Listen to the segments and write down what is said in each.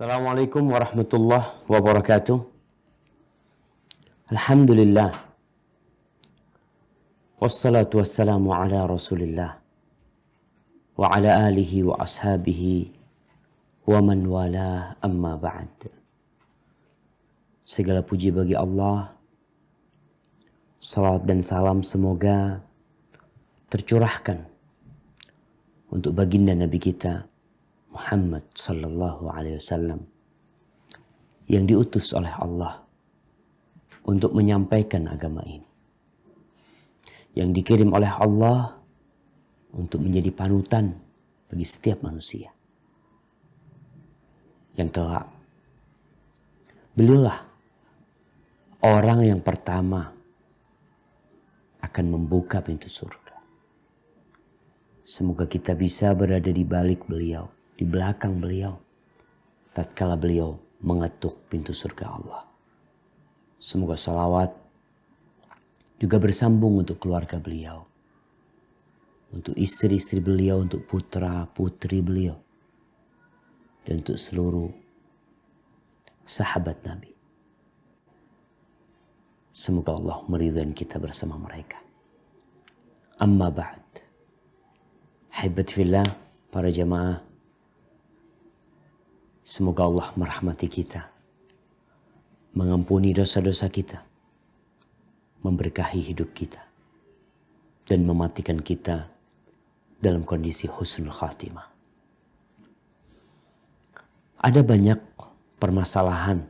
Assalamualaikum warahmatullahi wabarakatuh. Alhamdulillah. Wassalatu wassalamu ala Rasulillah wa ala alihi wa ashabihi wa man wala amma ba'd. Segala puji bagi Allah. Salawat dan salam semoga tercurahkan untuk baginda Nabi kita Muhammad sallallahu alaihi wasallam yang diutus oleh Allah untuk menyampaikan agama ini, yang dikirim oleh Allah untuk menjadi panutan bagi setiap manusia. Yang kelak beliaulah orang yang pertama akan membuka pintu surga. Semoga kita bisa berada di balik beliau, di belakang beliau, tatkala beliau mengetuk pintu surga Allah. Semoga salawat juga bersambung untuk keluarga beliau, untuk istri-istri beliau, untuk putra-putri beliau, dan untuk seluruh sahabat Nabi. Semoga Allah meridhai kita bersama mereka. Amma ba'd. Ahibati fillah, para jamaah, semoga Allah merahmati kita, mengampuni dosa-dosa kita, memberkahi hidup kita, dan mematikan kita dalam kondisi husnul khatimah. Ada banyak permasalahan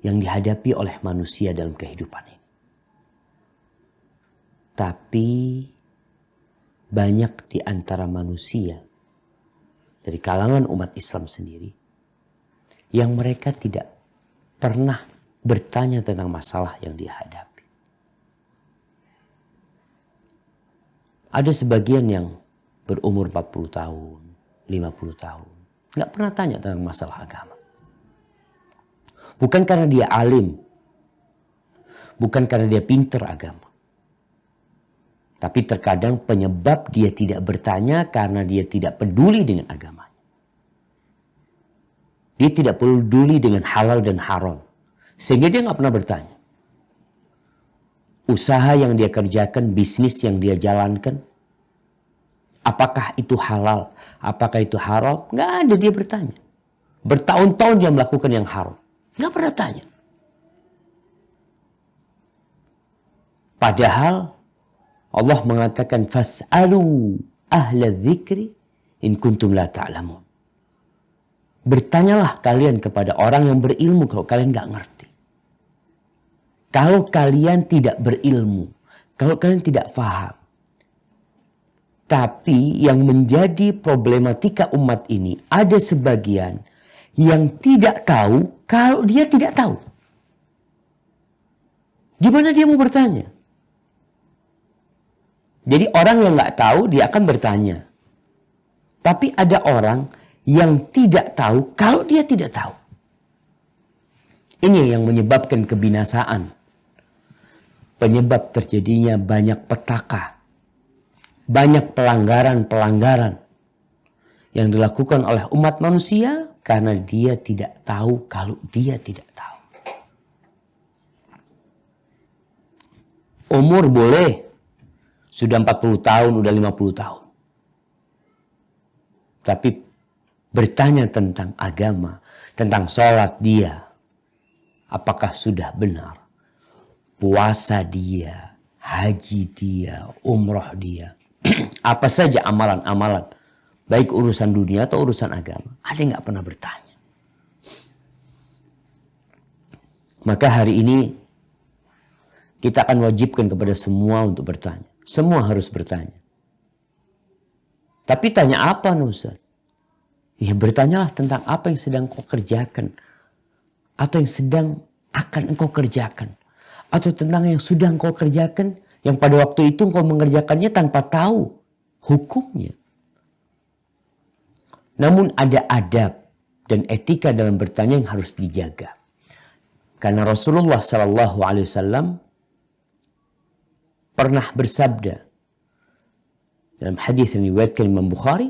yang dihadapi oleh manusia dalam kehidupan ini. Tapi banyak di antara manusia dari kalangan umat Islam sendiri yang mereka tidak pernah bertanya tentang masalah yang dihadapi. Ada sebagian yang berumur 40 tahun, 50 tahun, nggak pernah tanya tentang masalah agama. Bukan karena dia alim, bukan karena dia pinter agama. Tapi terkadang penyebab dia tidak bertanya karena dia tidak peduli dengan agamanya. Dia tidak peduli dengan halal dan haram. Sehingga dia nggak pernah bertanya. Usaha yang dia kerjakan, bisnis yang dia jalankan, apakah itu halal? Apakah itu haram? Nggak ada dia bertanya. Bertahun-tahun dia melakukan yang haram. Nggak pernah tanya. Padahal Allah mengatakan fas'alu ahla dzikri in kuntum la ta'lamun. Bertanyalah kalian kepada orang yang berilmu kalau kalian nggak ngerti. Kalau kalian tidak berilmu, kalau kalian tidak faham. Tapi yang menjadi problematika umat ini, ada sebagian yang tidak tahu kalau dia tidak tahu. Gimana dia mau bertanya? Jadi orang yang nggak tahu dia akan bertanya. Tapi ada orang yang tidak tahu kalau dia tidak tahu. Ini yang menyebabkan kebinasaan. Penyebab terjadinya banyak petaka. Banyak pelanggaran-pelanggaran yang dilakukan oleh umat manusia karena dia tidak tahu kalau dia tidak tahu. Umur boleh. Sudah 40 tahun, udah 50 tahun. Tapi bertanya tentang agama, tentang sholat dia. Apakah sudah benar? Puasa dia, haji dia, umroh dia. Apa saja amalan-amalan. Baik urusan dunia atau urusan agama. Ada yang gak pernah bertanya. Maka hari ini kita akan wajibkan kepada semua untuk bertanya. Semua harus bertanya. Tapi tanya apa, Ustaz? Ya bertanyalah tentang apa yang sedang kau kerjakan. Atau yang sedang akan engkau kerjakan. Atau tentang yang sudah engkau kerjakan. Yang pada waktu itu engkau mengerjakannya tanpa tahu hukumnya. Namun ada adab dan etika dalam bertanya yang harus dijaga. Karena Rasulullah SAW pernah bersabda dalam hadis yang diriwayatkan Imam Bukhari,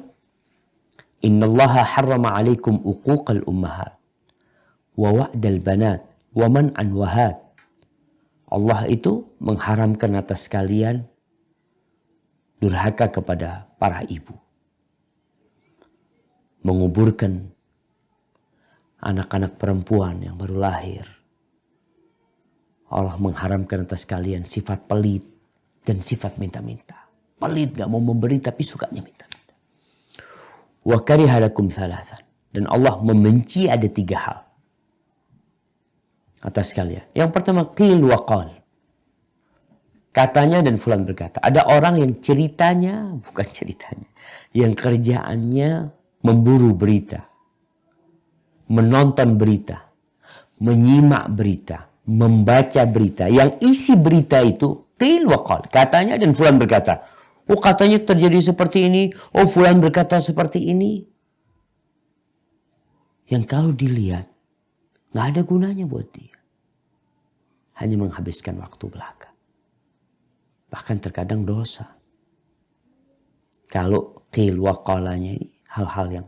Innallaha harrama alaikum uquqal ummahat wa wa'dal banat wa man'an wahat. Allah itu mengharamkan atas kalian durhaka kepada para ibu. Menguburkan anak-anak perempuan yang baru lahir. Allah mengharamkan atas kalian sifat pelit dan sifat minta-minta. Pelit, gak mau memberi tapi sukanya minta-minta. Wa kariha lakum thalathan. Dan Allah membenci ada 3 hal atas kalian. Yang pertama, qil wa qal. Katanya dan fulan berkata. Ada orang yang ceritanya, bukan ceritanya, yang kerjaannya memburu berita, menonton berita, menyimak berita, membaca berita. Yang isi berita itu qil wa qal. Katanya dan fulan berkata. Oh, katanya terjadi seperti ini. Oh, fulan berkata seperti ini. Yang kalau dilihat, nggak ada gunanya buat dia. Hanya menghabiskan waktu belaka. Bahkan terkadang dosa. Kalau qil wa qalanya ini hal-hal yang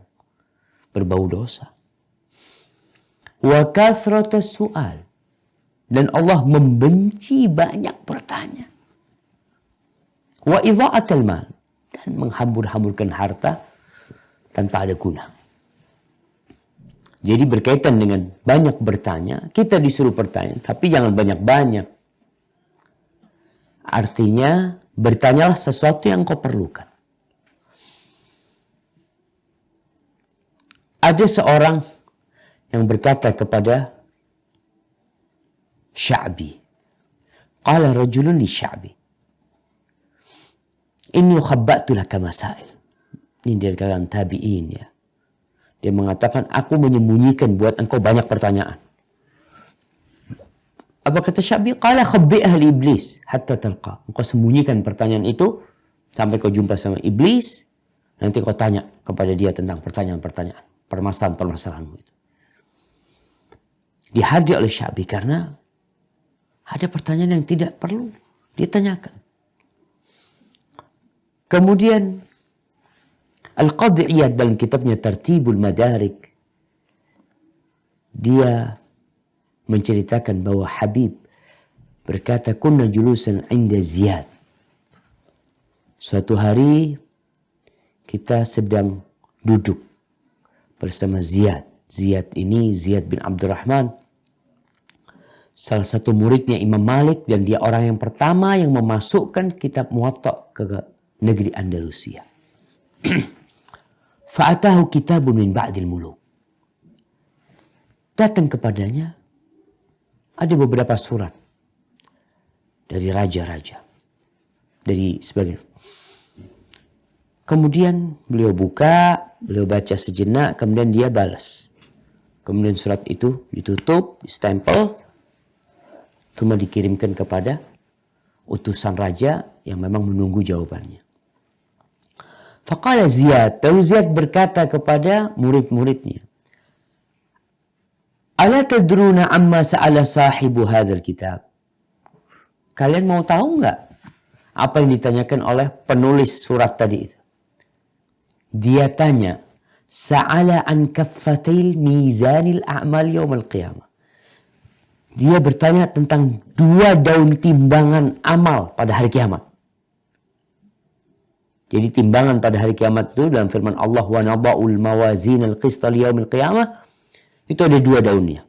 berbau dosa. Wa kathratas su'al. Dan Allah membenci banyak bertanya. Wa idha'atal mal. Dan menghambur-hamburkan harta tanpa ada guna. Jadi berkaitan dengan banyak bertanya, kita disuruh bertanya, tapi jangan banyak-banyak. Artinya, bertanyalah sesuatu yang kau perlukan. Ada seorang yang berkata kepada Sya'bi. Qala rajulun li Sya'bi. Inni khabba'tu laka masail. Ini dari kalangan tabi'in ya. Dia mengatakan, aku menyembunyikan buat engkau banyak pertanyaan. Apa kata Sya'bi? Qala khabbi'ah li iblis hatta talqa. Engkau sembunyikan pertanyaan itu sampai kau jumpa sama iblis. Nanti kau tanya kepada dia tentang pertanyaan-pertanyaan. Permasalahan-permasalahanmu itu. Dihadir oleh Sya'bi karena ada pertanyaan yang tidak perlu ditanyakan. Kemudian Al-Qadhi Iyad dalam kitabnya Tartibul Madarik, dia menceritakan bahwa Habib berkata, kunna julusan inda Ziyad. Suatu hari kita sedang duduk bersama Ziyad. Ziyad ini Ziyad bin Abdurrahman, salah satu muridnya Imam Malik, dan dia orang yang pertama yang memasukkan kitab Muwatta ke negeri Andalusia. Fa'atahu kitabun min ba'dil muluk. Datang kepadanya ada beberapa surat dari raja-raja, dari sebagian. Kemudian beliau buka, beliau baca sejenak, kemudian dia balas. Kemudian surat itu ditutup, distempel, cuma dikirimkan kepada utusan raja yang memang menunggu jawabannya. Faqala Ziyad, lalu Ziyad berkata kepada murid-muridnya, ala tadruna amma sa'ala sahibu hadzal kitab? Kalian mau tahu nggak apa yang ditanyakan oleh penulis surat tadi itu? Dia tanya, sa'ala an kaffatil mizanil a'mal yaumil qiyamah. Dia bertanya tentang 2 daun timbangan amal pada hari kiamat. Jadi timbangan pada hari kiamat itu dalam firman Allah, wa nada'ul mawazin al-qista liyaumil qiyamah, itu ada 2 daunnya.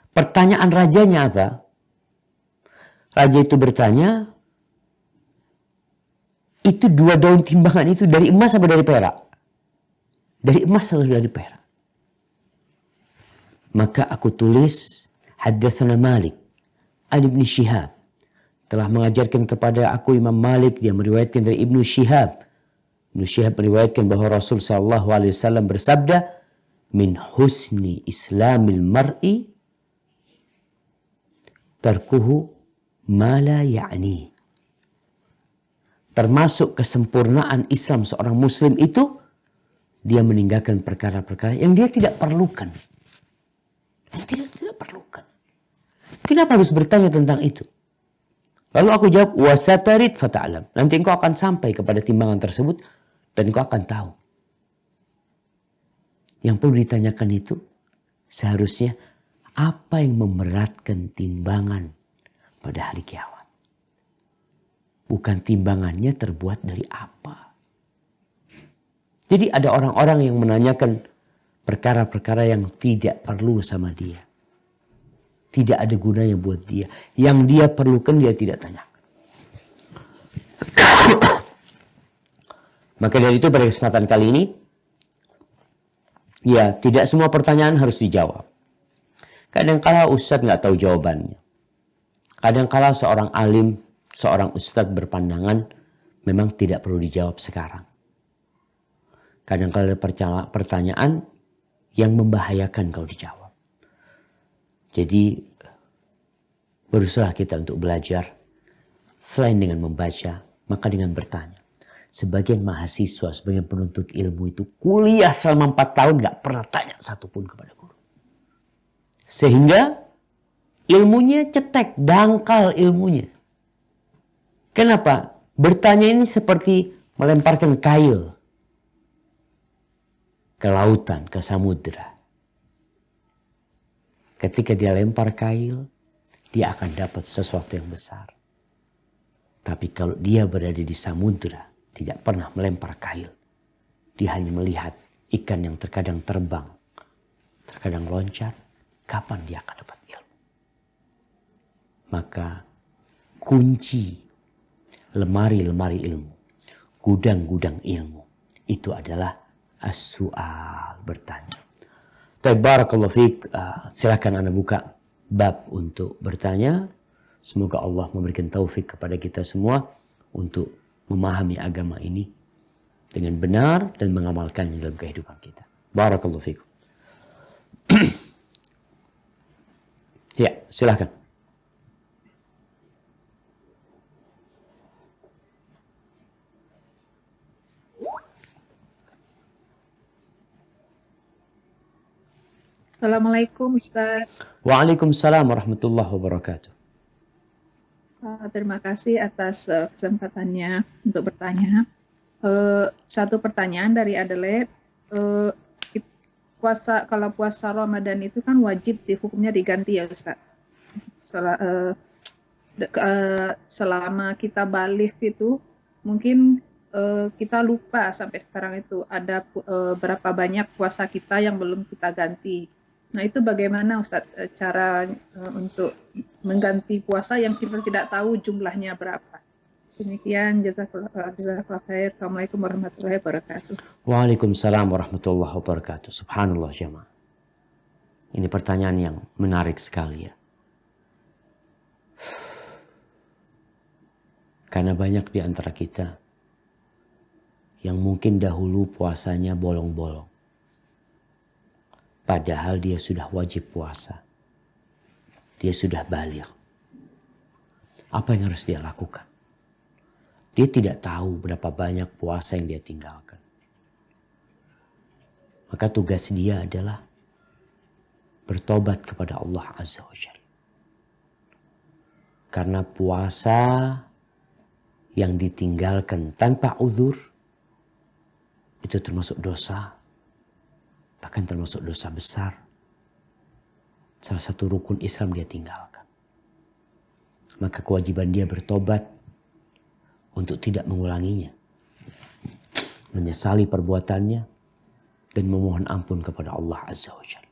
Pertanyaan rajanya apa? Raja itu bertanya, itu 2 daun timbangan itu dari emas atau dari perak? Dari emas atau dari perak? Maka aku tulis, haddatsana Malik an Ibn Shihab. Telah mengajarkan kepada aku Imam Malik, dia meriwayatkan dari Ibnu Shihab. Ibnu Shihab meriwayatkan bahwa Rasul SAW bersabda, min husni islamil mar'i tarkuhu ma la ya'ni. Termasuk kesempurnaan Islam seorang muslim itu, dia meninggalkan perkara-perkara yang dia tidak perlukan. Yang tidak perlukan. Kenapa harus bertanya tentang itu? Lalu aku jawab, wasatarid fata'alam. Nanti engkau akan sampai kepada timbangan tersebut Dan kau akan tahu. Yang perlu ditanyakan itu seharusnya apa yang memberatkan timbangan pada hari kiamat. Bukan timbangannya terbuat dari apa. Jadi ada orang-orang yang menanyakan perkara-perkara yang tidak perlu sama dia. Tidak ada gunanya buat dia. Yang dia perlukan dia tidak tanyakan. Maka dari itu pada kesempatan kali ini, ya tidak semua pertanyaan harus dijawab. Kadang-kala ustadz nggak tahu jawabannya. Kadang-kala seorang alim, seorang ustadz berpandangan memang tidak perlu dijawab sekarang. Kadang-kala ada pertanyaan yang membahayakan kalau dijawab. Jadi berusaha kita untuk belajar. Selain dengan membaca, maka dengan bertanya. Sebagian mahasiswa, sebagian penuntut ilmu itu kuliah selama 4 tahun gak pernah tanya satupun kepada guru. Sehingga ilmunya cetek, dangkal ilmunya. Kenapa? Bertanya ini seperti melemparkan kail ke lautan, ke samudera. Ketika dia lempar kail, dia akan dapat sesuatu yang besar. Tapi kalau dia berada di samudera, tidak pernah melempar kail. Dia hanya melihat ikan yang terkadang terbang, terkadang loncat. Kapan dia akan dapat ilmu? Maka kunci lemari-lemari ilmu, gudang-gudang ilmu, itu adalah as-su'al, bertanya. Barakallahu fiik. Silakan Anda buka bab untuk bertanya. Semoga Allah memberikan taufik kepada kita semua untuk memahami agama ini dengan benar dan mengamalkannya dalam kehidupan kita. Barakallahu fiikum. Ya, silakan. Assalamualaikum Ustaz. Waalaikumsalam warahmatullahi wabarakatuh. Terima kasih atas kesempatannya untuk bertanya. Satu pertanyaan dari Adelaide. Kalau puasa Ramadan itu kan wajib hukumnya diganti ya Ustaz. Selama kita balik itu mungkin kita lupa sampai sekarang itu ada berapa banyak puasa kita yang belum kita ganti. Nah itu bagaimana Ustaz cara untuk mengganti puasa yang kita tidak tahu jumlahnya berapa. Demikian, jazakallah khair. Assalamualaikum warahmatullahi wabarakatuh. Waalaikumsalam warahmatullahi wabarakatuh. Subhanallah jemaah. Ini pertanyaan yang menarik sekali ya. Karena banyak di antara kita yang mungkin dahulu puasanya bolong-bolong. Padahal dia sudah wajib puasa. Dia sudah baligh. Apa yang harus dia lakukan? Dia tidak tahu berapa banyak puasa yang dia tinggalkan. Maka tugas dia adalah bertobat kepada Allah Azza wa Jalla. Karena puasa yang ditinggalkan tanpa uzur itu termasuk dosa. Bahkan termasuk dosa besar. Salah satu rukun Islam dia tinggalkan. Maka kewajiban dia bertobat untuk tidak mengulanginya. Menyesali perbuatannya dan memohon ampun kepada Allah Azza wa Jalla.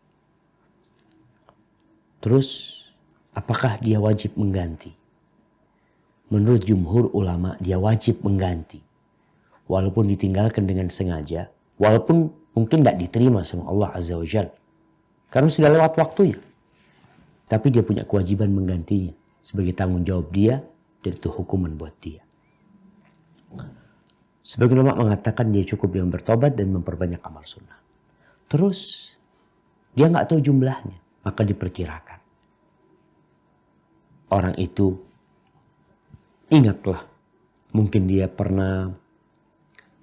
Terus apakah dia wajib mengganti? Menurut jumhur ulama dia wajib mengganti. Walaupun ditinggalkan dengan sengaja. Walaupun mungkin tidak diterima sama Allah Azza wa Jalla. Karena sudah lewat waktunya. Tapi dia punya kewajiban menggantinya. Sebagai tanggung jawab dia. Dan itu hukuman buat dia. Sebagian ulama mengatakan dia cukup dengan bertobat dan memperbanyak amal sunnah. Terus dia nggak tahu jumlahnya. Maka diperkirakan. Orang itu ingatlah. Mungkin dia pernah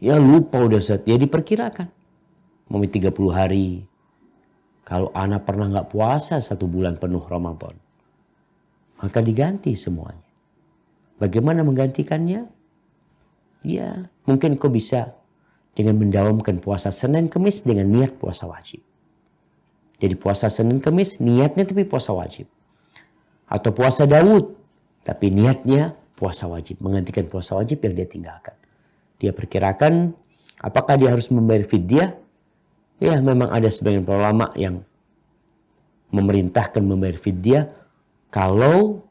lupa udah saat dia diperkirakan. Mau 30 hari. Kalau anak pernah nggak puasa 1 bulan penuh Ramadan. Maka diganti semuanya. Bagaimana menggantikannya? Ya mungkin kau bisa dengan mendawamkan puasa Senin Kemis dengan niat puasa wajib. Jadi puasa Senin Kemis niatnya tapi puasa wajib. Atau puasa Daud tapi niatnya puasa wajib, menggantikan puasa wajib yang dia tinggalkan. Dia perkirakan apakah dia harus membayar fidyah? Ya, memang ada sebagian ulama yang memerintahkan membayar fidyah kalau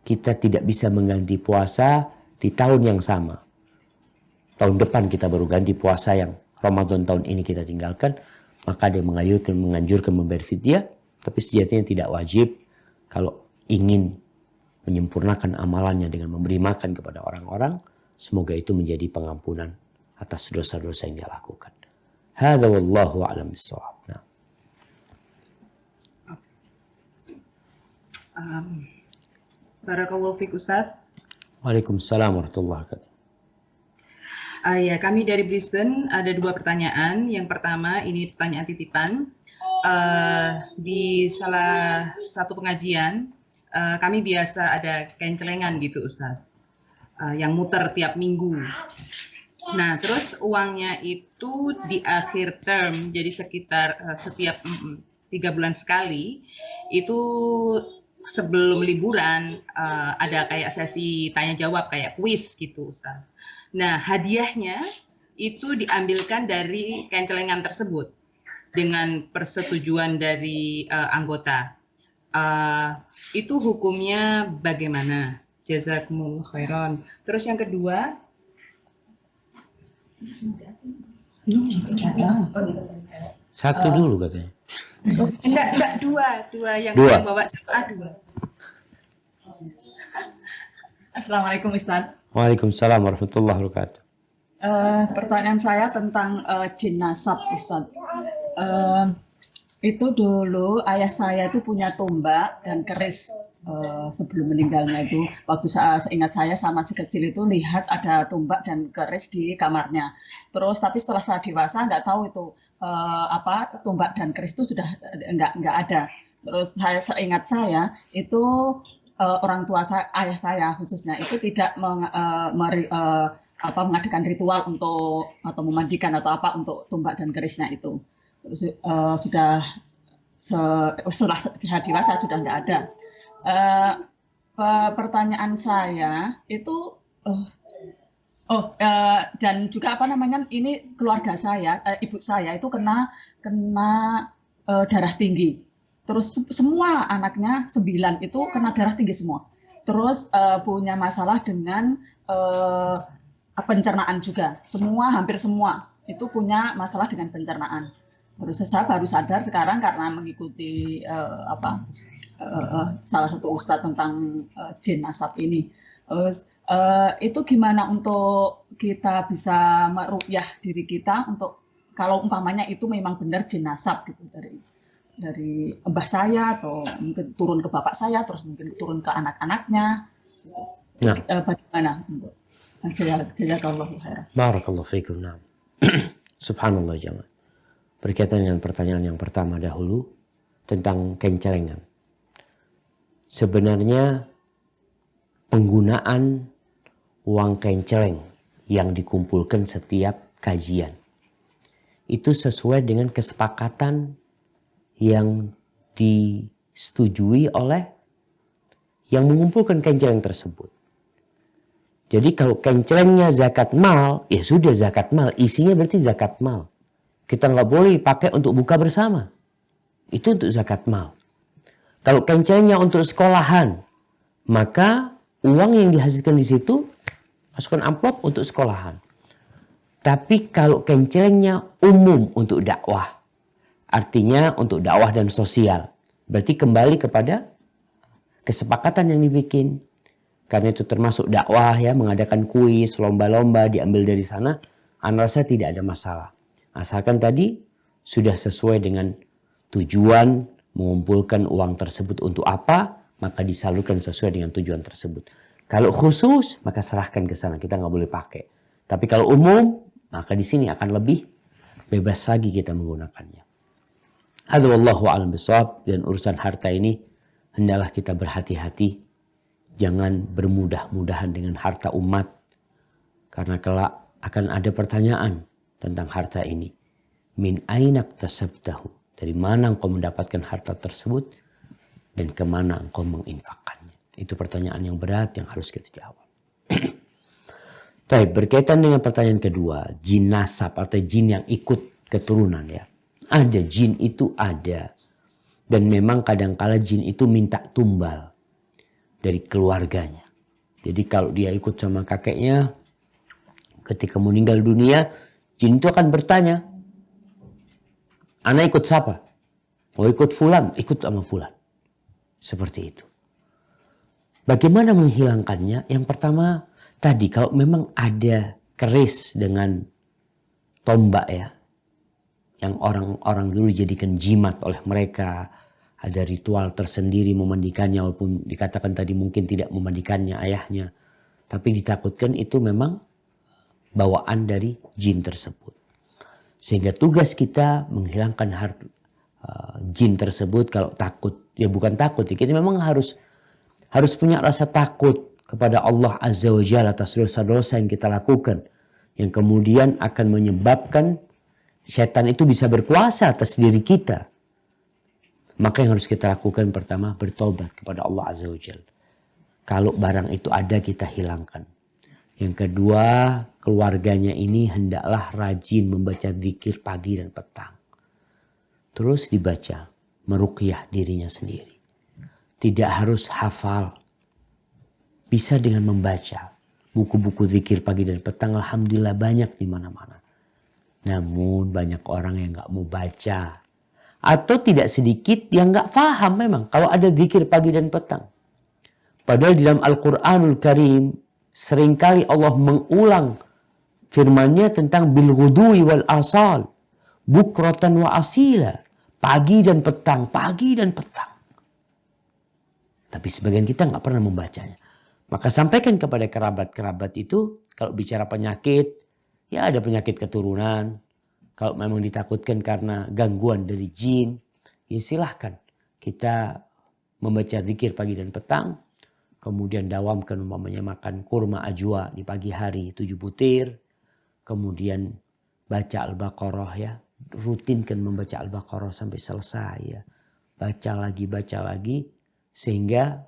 kita tidak bisa mengganti puasa di tahun yang sama. Tahun depan kita baru ganti puasa yang Ramadan tahun ini kita tinggalkan, maka dia menganjurkan membayar fidyah, tapi sejatinya tidak wajib kalau ingin menyempurnakan amalannya dengan memberi makan kepada orang-orang. Semoga itu menjadi pengampunan atas dosa-dosa yang dia lakukan. Hadza wallahu a'lam bissawab. Nah. Barakallahu fiik Ustaz. Waalaikumsalam warahmatullahi wabarakatuh. Ya, kami dari Brisbane ada 2 pertanyaan. Yang pertama ini pertanyaan titipan. Di salah satu pengajian kami biasa ada kain celengan gitu Ustaz, yang muter tiap minggu. Nah, terus uangnya itu di akhir term, jadi sekitar setiap 3 bulan sekali, itu sebelum liburan ada kayak sesi tanya jawab kayak kuis gitu Ustaz. Nah, hadiahnya itu diambilkan dari kain celengan tersebut dengan persetujuan dari anggota. Itu hukumnya bagaimana? Jazakumullah khairan. Terus yang kedua, Satu dulu katanya. enggak dua yang bawa jamaah 2. Assalamualaikum Ustaz. Waalaikumsalam warahmatullahi wabarakatuh. Pertanyaan saya tentang jin nasab, Ustaz. Itu dulu ayah saya itu punya tombak dan keris sebelum meninggalnya itu. Waktu seingat saya sama si kecil itu lihat ada tombak dan keris di kamarnya. Terus tapi setelah saya dewasa nggak tahu itu tombak dan keris itu sudah nggak ada. Terus seingat saya itu orang tua ayah saya khususnya itu tidak mengadakan ritual untuk atau memandikan atau apa untuk tombak dan kerisnya itu. Terus, setelah dewasa sudah nggak ada. Pertanyaan saya itu dan juga ini keluarga saya, ibu saya itu kena darah tinggi. Terus semua anaknya 9 itu kena darah tinggi semua. Terus punya masalah dengan pencernaan juga. Hampir semua itu punya masalah dengan pencernaan. Terus saya baru sadar sekarang karena mengikuti salah satu ustadz tentang jin nasab ini. Terus itu gimana untuk kita bisa meruqyah diri kita untuk kalau umpamanya itu memang benar jin nasab gitu dari mbah saya atau mungkin turun ke bapak saya terus mungkin turun ke anak-anaknya. Nah, bagaimana untuk jazakallahu khairan. Barakallahu fiikum. Nah. Subhanallah jemaah. Berkaitan dengan pertanyaan yang pertama dahulu tentang kain celengan. Sebenarnya penggunaan uang kain celeng yang dikumpulkan setiap kajian itu sesuai dengan kesepakatan yang disetujui oleh yang mengumpulkan kain celeng tersebut. Jadi kalau kain celengnya zakat mal, ya sudah zakat mal. Isinya berarti zakat mal. Kita nggak boleh pakai untuk buka bersama. Itu untuk zakat mal. Kalau kain celengnya untuk sekolahan, maka uang yang dihasilkan di situ masukkan amplop untuk sekolahan. Tapi kalau kain celengnya umum untuk dakwah, artinya untuk dakwah dan sosial. Berarti kembali kepada kesepakatan yang dibikin. Karena itu termasuk dakwah ya, mengadakan kuis, lomba-lomba diambil dari sana. Ana rasa tidak ada masalah. Asalkan tadi sudah sesuai dengan tujuan mengumpulkan uang tersebut untuk apa, maka disalurkan sesuai dengan tujuan tersebut. Kalau khusus, maka serahkan ke sana. Kita nggak boleh pakai. Tapi kalau umum, maka di sini akan lebih bebas lagi kita menggunakannya. Hadza wallahu a'lam bishawab. Dan urusan harta ini hendaklah kita berhati-hati. Jangan bermudah-mudahan dengan harta umat. Karena kelak akan ada pertanyaan. tentang harta ini. Min ainak tasabtahu. Dari mana engkau mendapatkan harta tersebut dan kemana engkau menginfakkannya. Itu pertanyaan yang berat yang harus kita jawab. Baik, berkaitan dengan pertanyaan kedua, jin nasab atau jin yang ikut keturunan ya. Ada, jin itu ada. Dan memang kadangkala jin itu minta tumbal dari keluarganya. Jadi kalau dia ikut sama kakeknya, ketika meninggal dunia, jin itu akan bertanya, anak ikut siapa? Oh ikut fulan, ikut sama fulan. Seperti itu. Bagaimana menghilangkannya? Yang pertama, tadi kalau memang ada keris dengan tombak ya, yang orang-orang dulu jadikan jimat oleh mereka, ada ritual tersendiri memandikannya, walaupun dikatakan tadi mungkin tidak memandikannya ayahnya, tapi ditakutkan itu memang bawaan dari jin tersebut. Sehingga tugas kita menghilangkan jin tersebut. Kalau takut, ya bukan takut, ya kita memang harus punya rasa takut kepada Allah Azza wa Jalla atas dosa-dosa yang kita lakukan, yang kemudian akan menyebabkan setan itu bisa berkuasa atas diri kita. Maka yang harus kita lakukan pertama, bertobat kepada Allah Azza wa Jalla. Kalau barang itu ada, kita hilangkan. Yang kedua, keluarganya ini hendaklah rajin membaca zikir pagi dan petang. Terus dibaca, meruqyah dirinya sendiri. Tidak harus hafal. Bisa dengan membaca buku-buku zikir pagi dan petang, alhamdulillah banyak di mana-mana. Namun banyak orang yang nggak mau baca. Atau tidak sedikit yang nggak paham memang kalau ada zikir pagi dan petang. Padahal di dalam Al-Quranul Karim seringkali Allah mengulang firman-Nya tentang bil ghudwi wal asal, bukratan wa asila, pagi dan petang, pagi dan petang. Tapi sebagian kita nggak pernah membacanya. Maka sampaikan kepada kerabat-kerabat itu, kalau bicara penyakit, ya ada penyakit keturunan. Kalau memang ditakutkan karena gangguan dari jin, ya silahkan kita membaca zikir pagi dan petang. Kemudian dawamkan umpamanya makan kurma ajwa di pagi hari 7 butir. Kemudian baca Al-Baqarah ya. Rutinkan membaca Al-Baqarah sampai selesai ya. Baca lagi. Sehingga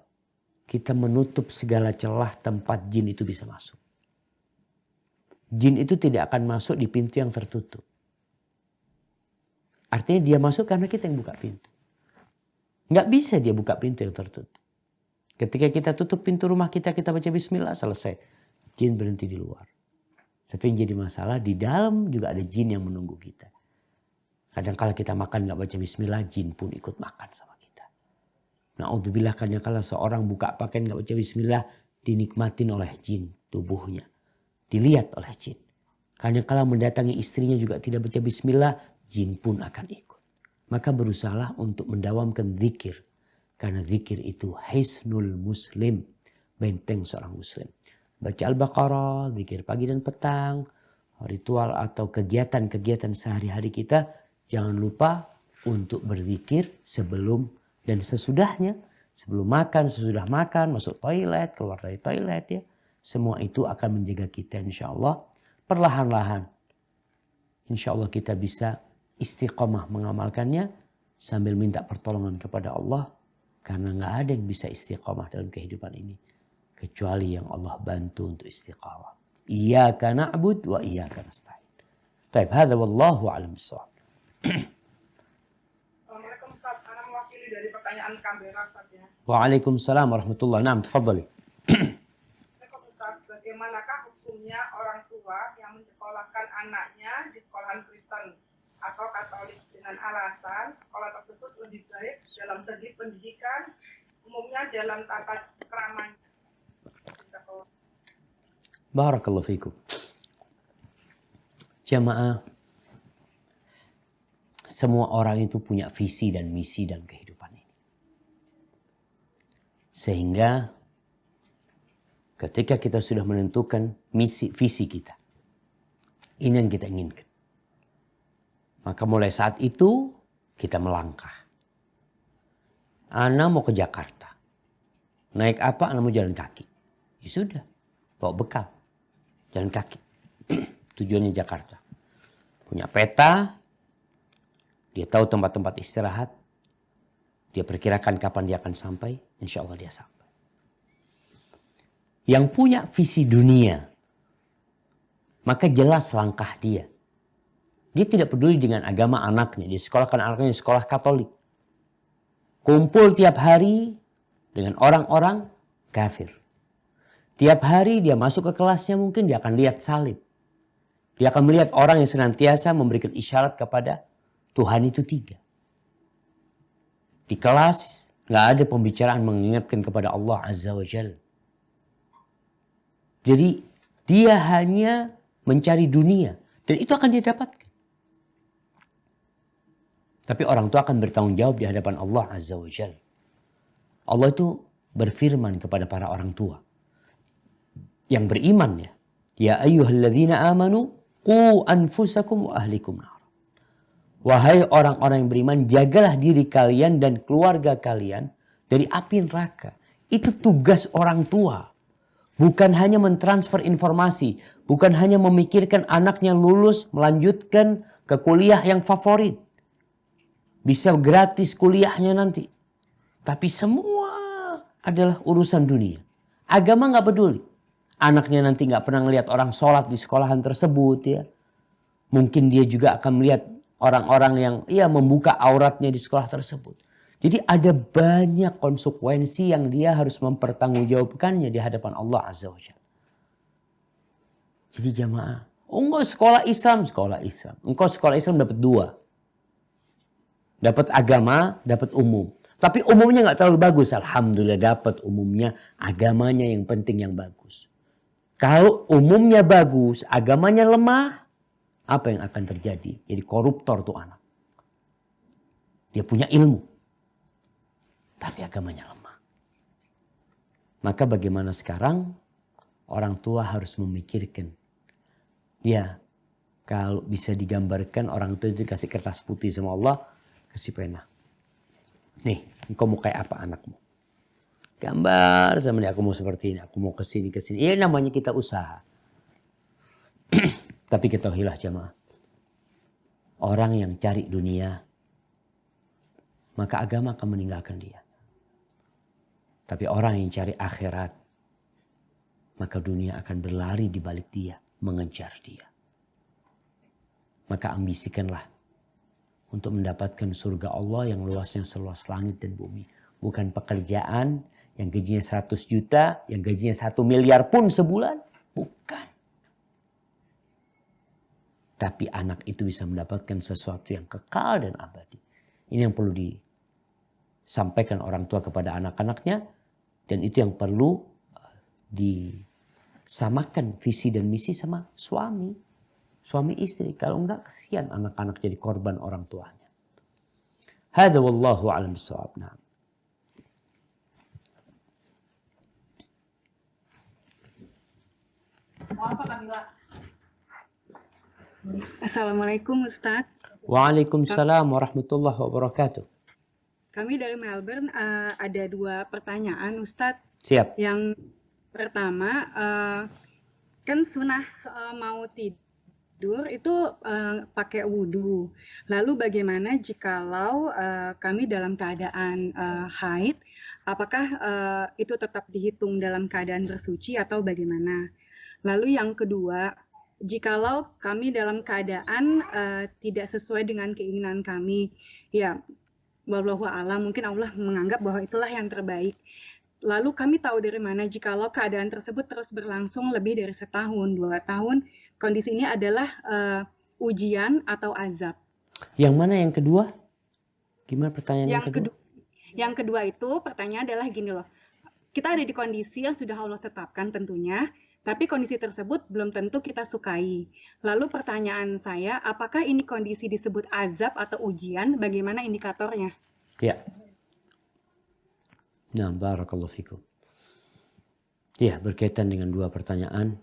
kita menutup segala celah tempat jin itu bisa masuk. Jin itu tidak akan masuk di pintu yang tertutup. Artinya dia masuk karena kita yang buka pintu. Nggak bisa dia buka pintu yang tertutup. Ketika kita tutup pintu rumah kita baca bismillah, selesai. Jin berhenti di luar. Tapi yang jadi masalah, di dalam juga ada jin yang menunggu kita. Kadang kala kita makan nggak baca bismillah, jin pun ikut makan sama kita. Na'udzubillah, kadang kala seorang buka pakaian nggak baca bismillah, dinikmatin oleh jin tubuhnya. Dilihat oleh jin. Kadang kala mendatangi istrinya juga tidak baca bismillah, jin pun akan ikut. Maka berusahalah untuk mendawamkan zikir. Karena zikir itu hisnul muslim. Benteng seorang muslim. Baca Al-Baqarah, zikir pagi dan petang. Ritual atau kegiatan-kegiatan sehari-hari kita. Jangan lupa untuk berzikir sebelum dan sesudahnya. Sebelum makan, sesudah makan, masuk toilet, keluar dari toilet ya. Semua itu akan menjaga kita insya Allah. Perlahan-lahan. Insya Allah kita bisa istiqomah mengamalkannya sambil minta pertolongan kepada Allah, karena nggak ada yang bisa istiqomah dalam kehidupan ini kecuali yang Allah bantu untuk istiqamah. Iyyaka na'bud wa iyyaka nasta'in. Baik, hadza wallahu a'lam bissawab. Assalamualaikum Ustaz, saya mewakili dari pertanyaan Canberra Ustaz ya. Waalaikumsalam warahmatullahi. Naam, tafadhali. Assalamualaikum Ustaz, bagaimanakah hukumnya orang tua yang menyekolahkan anaknya di sekolahan Kristen atau Katolik dengan alasan sekolah tersebut lebih baik dalam segi pendidikan, umumnya dalam tata keramanya. Barakallahu fikum. Jamaah, semua orang itu punya visi dan misi dalam kehidupan ini. Sehingga ketika kita sudah menentukan visi kita, ini yang kita inginkan. Maka mulai saat itu kita melangkah. Ana mau ke Jakarta. Naik apa? Ana mau jalan kaki. Ya sudah, bawa bekal. Jalan kaki. Tujuannya Jakarta. punya peta, dia tahu tempat-tempat istirahat, dia perkirakan kapan dia akan sampai, insya Allah dia sampai. Yang punya visi dunia, maka jelas langkah dia. Dia tidak peduli dengan agama anaknya, dia sekolahkan anaknya di sekolah Katolik. Kumpul tiap hari dengan orang-orang kafir. Tiap hari dia masuk ke kelasnya mungkin dia akan lihat salib. Dia akan melihat orang yang senantiasa memberikan isyarat kepada Tuhan itu 3. Di kelas nggak ada pembicaraan mengingatkan kepada Allah Azza wa Jalla. Jadi dia hanya mencari dunia dan itu akan dia dapatkan. Tapi orang tua akan bertanggung jawab di hadapan Allah Azza wa Jalla. Allah itu berfirman kepada para orang tua yang beriman ya. Ya ayyuhalladzina amanu qu anfusakum wa ahlikum nar. Wahai orang-orang yang beriman, jagalah diri kalian dan keluarga kalian dari api neraka. Itu tugas orang tua. Bukan hanya mentransfer informasi. Bukan hanya memikirkan anaknya lulus melanjutkan ke kuliah yang favorit. Bisa gratis kuliahnya nanti. Tapi semua adalah urusan dunia. Agama gak peduli. Anaknya nanti gak pernah ngelihat orang sholat di sekolahan tersebut ya. Mungkin dia juga akan melihat orang-orang yang membuka auratnya di sekolah tersebut. Jadi ada banyak konsekuensi yang dia harus mempertanggungjawabkannya di hadapan Allah Azza wa Jalla. Jadi jamaah, engkau sekolah Islam. Engkau sekolah Islam dapat 2. Dapat agama, dapat umum. Tapi umumnya gak terlalu bagus. Alhamdulillah dapat umumnya, agamanya yang penting yang bagus. Kalau umumnya bagus, agamanya lemah, apa yang akan terjadi? Jadi koruptor tuh anak. Dia punya ilmu. Tapi agamanya lemah. Maka bagaimana sekarang? Orang tua harus memikirkan. Ya, kalau bisa digambarkan orang tua itu kasih kertas putih sama Allah. Kasih pena. Nih, engkau mau kayak apa anakmu? Gambar sama dia, aku mau seperti ini. Aku mau kesini. Ya namanya kita usaha. Tapi ketahuilah jamaah. Orang yang cari dunia, maka agama akan meninggalkan dia. Tapi orang yang cari akhirat, maka dunia akan berlari di balik dia, mengejar dia. Maka ambisikanlah untuk mendapatkan surga Allah yang luasnya seluas langit dan bumi. Bukan pekerjaan yang gajinya 100 juta, yang gajinya 1 miliar pun sebulan. Bukan. Tapi anak itu bisa mendapatkan sesuatu yang kekal dan abadi. Ini yang perlu disampaikan orang tua kepada anak-anaknya. Dan itu yang perlu disamakan visi dan misi sama suami. Suami istri. Kalau enggak kesian anak-anak jadi korban orang tuanya. Hada wallahu a'lam bishawab. Nah. Assalamualaikum Ustadz. Waalaikumsalam warahmatullahi wabarakatuh. Kami dari Melbourne ada 2 pertanyaan Ustadz. Siap. Yang pertama, kan sunah mau tidur itu pakai wudhu. Lalu bagaimana jikalau kami dalam keadaan haid, apakah itu tetap dihitung dalam keadaan bersuci atau bagaimana? Lalu yang kedua, jikalau kami dalam keadaan tidak sesuai dengan keinginan kami, ya wallahu a'lam, mungkin Allah menganggap bahwa itulah yang terbaik. Lalu kami tahu dari mana jikalau keadaan tersebut terus berlangsung lebih dari 1 tahun, 2 tahun, kondisi ini adalah ujian atau azab. Yang mana yang kedua? Gimana pertanyaan yang kedua? Yang kedua itu pertanyaan adalah gini loh, kita ada di kondisi yang sudah Allah tetapkan tentunya, tapi kondisi tersebut belum tentu kita sukai. Lalu pertanyaan saya, apakah ini kondisi disebut azab atau ujian? Bagaimana indikatornya? Ya. Nah, barakallahu fikum. Ya, berkaitan dengan 2 pertanyaan.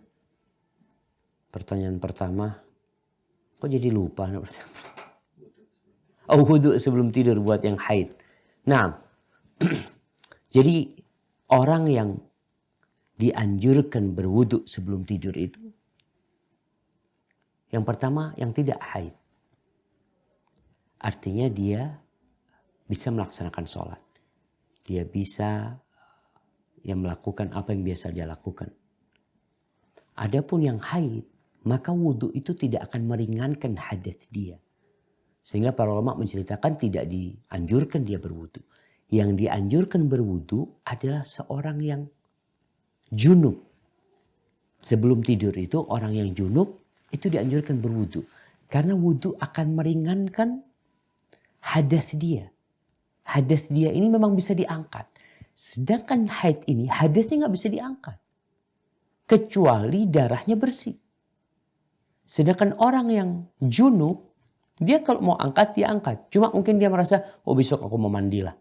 Pertanyaan pertama, kok jadi lupa? Oh, wudhu sebelum tidur buat yang haid. Nah, jadi orang yang dianjurkan berwudhu sebelum tidur itu, yang pertama yang tidak haid. artinya dia bisa melaksanakan sholat. Dia bisa melakukan apa yang biasa dia lakukan. Adapun yang haid, maka wudhu itu tidak akan meringankan hadas dia. Sehingga para ulama menceritakan tidak dianjurkan dia berwudhu. Yang dianjurkan berwudhu adalah seorang yang junub. Sebelum tidur itu orang yang junub itu dianjurkan berwudhu. Karena wudhu akan meringankan hadas dia. Hadas dia ini memang bisa diangkat. Sedangkan haid ini hadasnya nggak bisa diangkat. Kecuali darahnya bersih. Sedangkan orang yang junub, dia kalau mau angkat, dia angkat. Cuma mungkin dia merasa, oh besok aku mau mandi lah.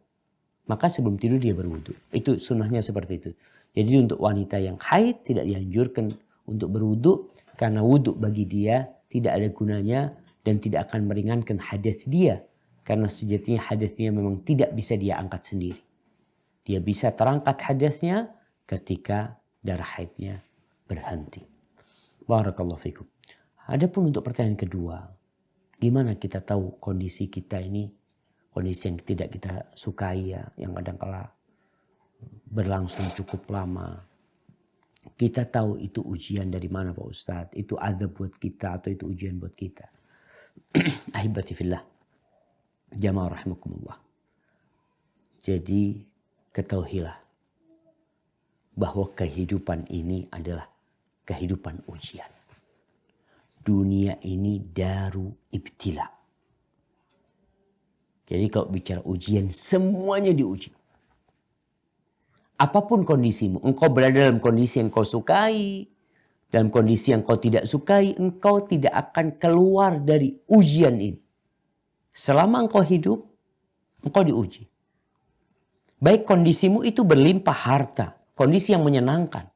Maka sebelum tidur dia berwudu. Itu sunnahnya seperti itu. Jadi untuk wanita yang haid tidak dianjurkan untuk berwudu. Karena wudu bagi dia tidak ada gunanya dan tidak akan meringankan hadas dia. Karena sejatinya hadasnya memang tidak bisa dia angkat sendiri. Dia bisa terangkat hadasnya ketika darah haidnya berhenti. Barakallahu fikum. Adapun untuk pertanyaan kedua, gimana kita tahu kondisi kita ini, kondisi yang tidak kita sukai ya, yang kadang-kala berlangsung cukup lama. Kita tahu itu ujian dari mana Pak Ustadz, itu azab buat kita atau itu ujian buat kita. Ahibati fillah, jamaah rahimakumullah. Jadi ketahuilah bahwa kehidupan ini adalah kehidupan ujian. Dunia ini daru ibtila. Jadi kalau bicara ujian, semuanya diuji. Apapun kondisimu, engkau berada dalam kondisi yang kau sukai, dalam kondisi yang kau tidak sukai, engkau tidak akan keluar dari ujian ini. Selama engkau hidup, engkau diuji. Baik kondisimu itu berlimpah harta, kondisi yang menyenangkan.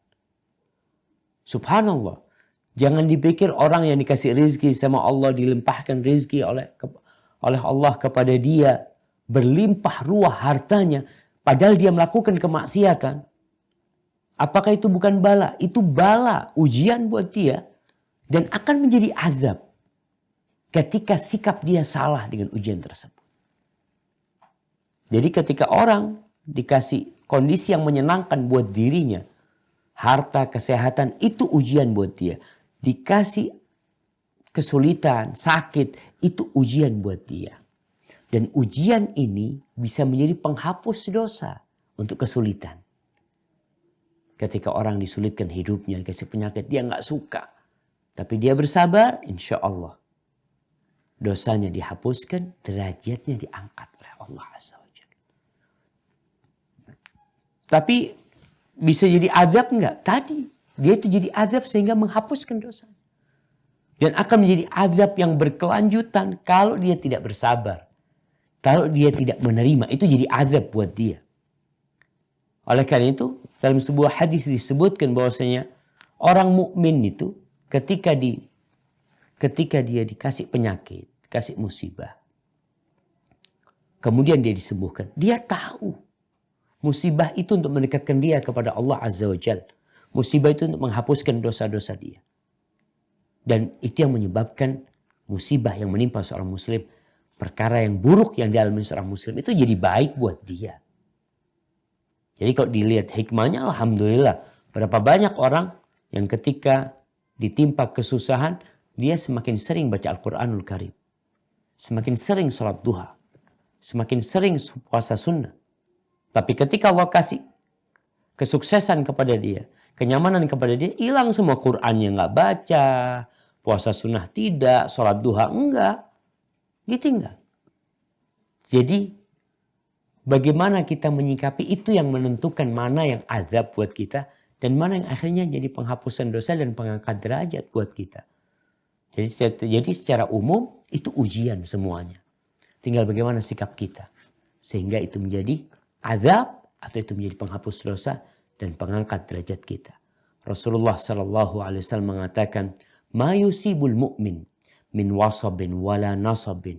Subhanallah. Jangan dipikir orang yang dikasih rizki sama Allah, dilimpahkan rizki oleh Allah kepada dia, berlimpah ruah hartanya, padahal dia melakukan kemaksiatan. Apakah itu bukan bala? Itu bala, ujian buat dia, dan akan menjadi azab ketika sikap dia salah dengan ujian tersebut. Jadi ketika orang dikasih kondisi yang menyenangkan buat dirinya, harta, kesehatan, itu ujian buat dia. Dikasih kesulitan, sakit, itu ujian buat dia. Dan ujian ini bisa menjadi penghapus dosa untuk kesulitan. Ketika orang disulitkan hidupnya, dikasih penyakit, dia nggak suka. Tapi dia bersabar, insya Allah. Dosanya dihapuskan, derajatnya diangkat oleh Allah Azza wa Jalla. Tapi bisa jadi azab enggak? Tadi. Dia itu jadi azab sehingga menghapuskan dosa. Dan akan menjadi azab yang berkelanjutan kalau dia tidak bersabar. Kalau dia tidak menerima, itu jadi azab buat dia. Oleh karena itu, dalam sebuah hadis disebutkan bahwasanya orang mukmin itu ketika dia dikasih penyakit, dikasih musibah, kemudian dia disembuhkan, dia tahu musibah itu untuk mendekatkan dia kepada Allah Azza wa Jalla. Musibah itu untuk menghapuskan dosa-dosa dia. Dan itu yang menyebabkan musibah yang menimpa seorang muslim, perkara yang buruk yang dialami seorang muslim itu jadi baik buat dia. Jadi kalau dilihat hikmahnya, alhamdulillah, berapa banyak orang yang ketika ditimpa kesusahan, dia semakin sering baca Al-Quranul Karim. Semakin sering sholat duha. Semakin sering puasa sunnah. Tapi ketika Allah kasih kesuksesan kepada dia, kenyamanan kepada dia, hilang semua. Qurannya nggak baca, puasa sunnah tidak, sholat duha enggak, ditinggal. Jadi bagaimana kita menyikapi itu yang menentukan mana yang azab buat kita dan mana yang akhirnya jadi penghapusan dosa dan pengangkat derajat buat kita. Jadi secara umum itu ujian semuanya. Tinggal bagaimana sikap kita sehingga itu menjadi azab atau itu menjadi penghapus dosa dan pengangkat derajat kita. Rasulullah sallallahu alaihi wasallam mengatakan, "Ma yusibul mu'min min wasabin wala nasabin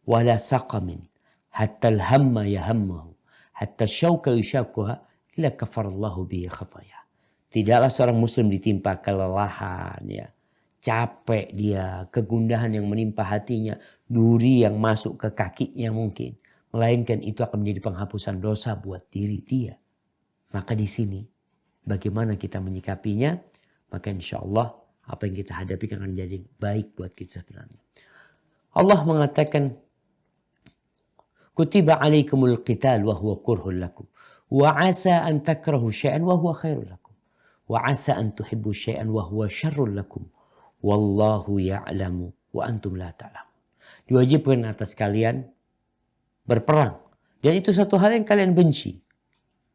wala saqamin hatta al-hamma yahammahu hatta syauka yushakuha illa kafarallahu bihi khataya." Tidaklah seorang muslim ditimpa kelelahan ya, capek dia, kegundahan yang menimpa hatinya, duri yang masuk ke kakinya mungkin. Melainkan itu akan menjadi penghapusan dosa buat diri dia. Maka di sini bagaimana kita menyikapinya, maka insya Allah apa yang kita hadapi akan jadi baik buat kita sebenarnya. Allah mengatakan, Kutiba alaikumul qital wa huwa kurhul lakum. Wa asa an takrahu syai'an wa huwa khairul lakum. Wa asa an tuhibbu syai'an wa huwa syarrul lakum. Wallahu ya'lamu wa antum la ta'lamun. Diwajibkan atas kalian berperang. Dan itu satu hal yang kalian benci.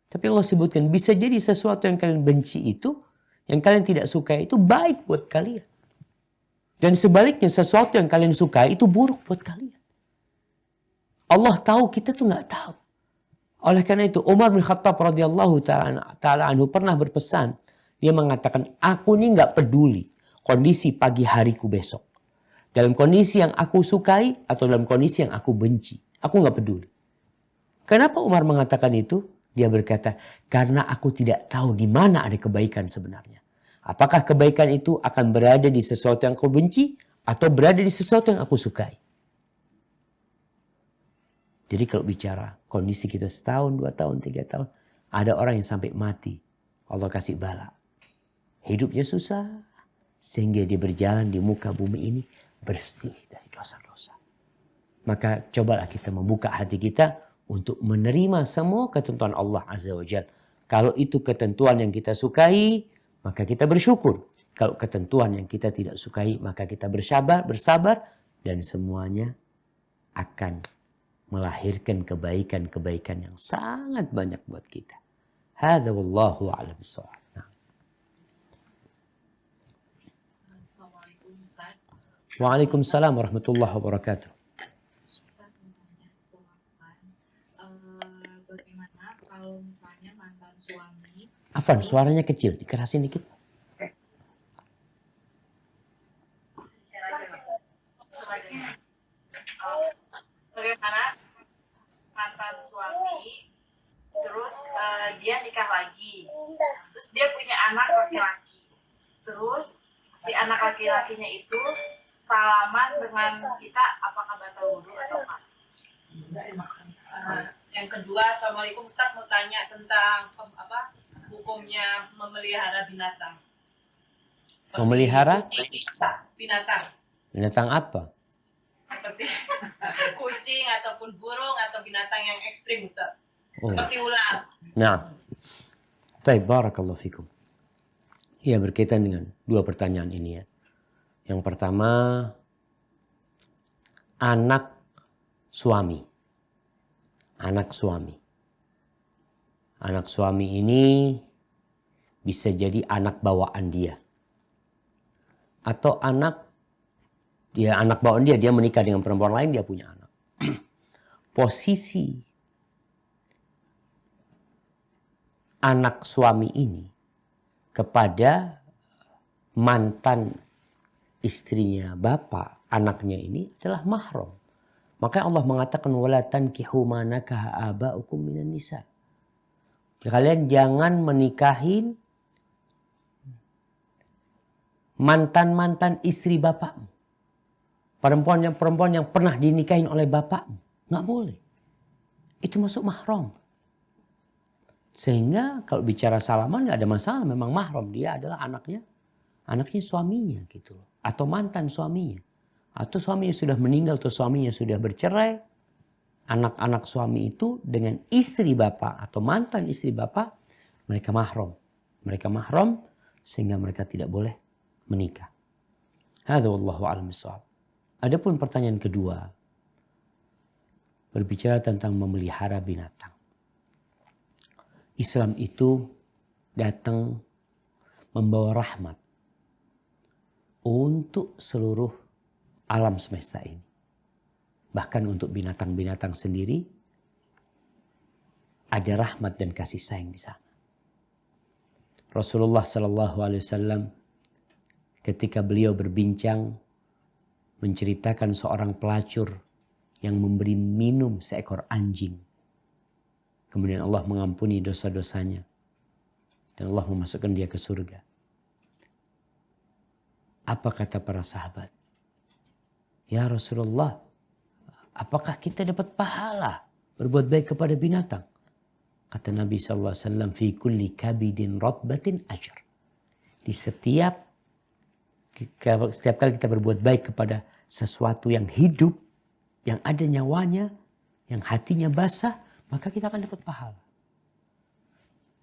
Tapi Allah sebutkan bisa jadi sesuatu yang kalian benci itu, yang kalian tidak suka itu baik buat kalian. Dan sebaliknya sesuatu yang kalian suka itu buruk buat kalian. Allah tahu, kita tuh nggak tahu. Oleh karena itu Umar bin Khattab radhiyallahu ta'ala anhu pernah berpesan. Dia mengatakan, aku ini nggak peduli kondisi pagi hariku besok. Dalam kondisi yang aku sukai atau dalam kondisi yang aku benci. Aku nggak peduli. Kenapa Umar mengatakan itu? Dia berkata, karena aku tidak tahu di mana ada kebaikan sebenarnya. Apakah kebaikan itu akan berada di sesuatu yang aku benci atau berada di sesuatu yang aku sukai? Jadi kalau bicara kondisi kita setahun, 2 tahun, 3 tahun. Ada orang yang sampai mati. Allah kasih bala. Hidupnya susah. Sehingga dia berjalan di muka bumi ini bersih dari dosa-dosa. Maka cobalah kita membuka hati kita untuk menerima semua ketentuan Allah Azza wa Jalla. Kalau itu ketentuan yang kita sukai, maka kita bersyukur. Kalau ketentuan yang kita tidak sukai, maka kita bersabar dan semuanya akan melahirkan kebaikan-kebaikan yang sangat banyak buat kita. Hadza wallahu a'lam bissawab. Assalamualaikum Ustaz. Waalaikumsalam warahmatullahi wabarakatuh. Bagaimana kalau misalnya mantan suami Afan, suaranya kecil, dikerasin dikit. bagaimana mantan suami terus dia nikah lagi, terus dia punya anak laki-laki, terus si anak laki-lakinya itu salaman dengan kita, apakah batal wudhu atau apa? Yang kedua, Assalamualaikum Ustaz, mau tanya tentang hukumnya memelihara binatang. Memelihara? Binatang. Binatang apa? Seperti kucing ataupun burung atau binatang yang ekstrim Ustaz. Oh. Seperti ular. Nah. Baik, barakallahu fikum. Iya, berkaitan dengan 2 pertanyaan ini ya. Yang pertama, anak suami. Anak suami. Anak suami ini bisa jadi anak bawaan dia. Atau anak bawaan dia menikah dengan perempuan lain, dia punya anak. Posisi anak suami ini kepada mantan istrinya bapak, anaknya ini adalah mahram. Maka Allah mengatakan wala tankihu ma nakaha aba'ukum minan nisa. Kalian jangan menikahin mantan-mantan istri bapakmu. Perempuan yang pernah dinikahin oleh bapakmu. Nggak boleh. Itu masuk mahram. Sehingga kalau bicara salaman nggak ada masalah. Memang mahram. Dia adalah anaknya suaminya gitu loh. Atau mantan suaminya. Atau suaminya sudah meninggal atau suaminya sudah bercerai. Anak-anak suami itu dengan istri bapak atau mantan istri bapak, mereka mahram. Mereka mahram sehingga mereka tidak boleh menikah. Hadza wallahu a'lam bissawab. Adapun pertanyaan kedua, berbicara tentang memelihara binatang. Islam itu datang membawa rahmat untuk seluruh alam semesta ini. Bahkan untuk binatang-binatang sendiri ada rahmat dan kasih sayang di sana. Rasulullah Sallallahu Alaihi Wasallam ketika beliau berbincang menceritakan seorang pelacur yang memberi minum seekor anjing. Kemudian Allah mengampuni dosa-dosanya dan Allah memasukkan dia ke surga. Apa kata para sahabat? Ya Rasulullah, apakah kita dapat pahala berbuat baik kepada binatang? Kata Nabi SAW, fi kulli kabidin rotbatin ajr. Di setiap kali kita berbuat baik kepada sesuatu yang hidup, yang ada nyawanya, yang hatinya basah, maka kita akan dapat pahala.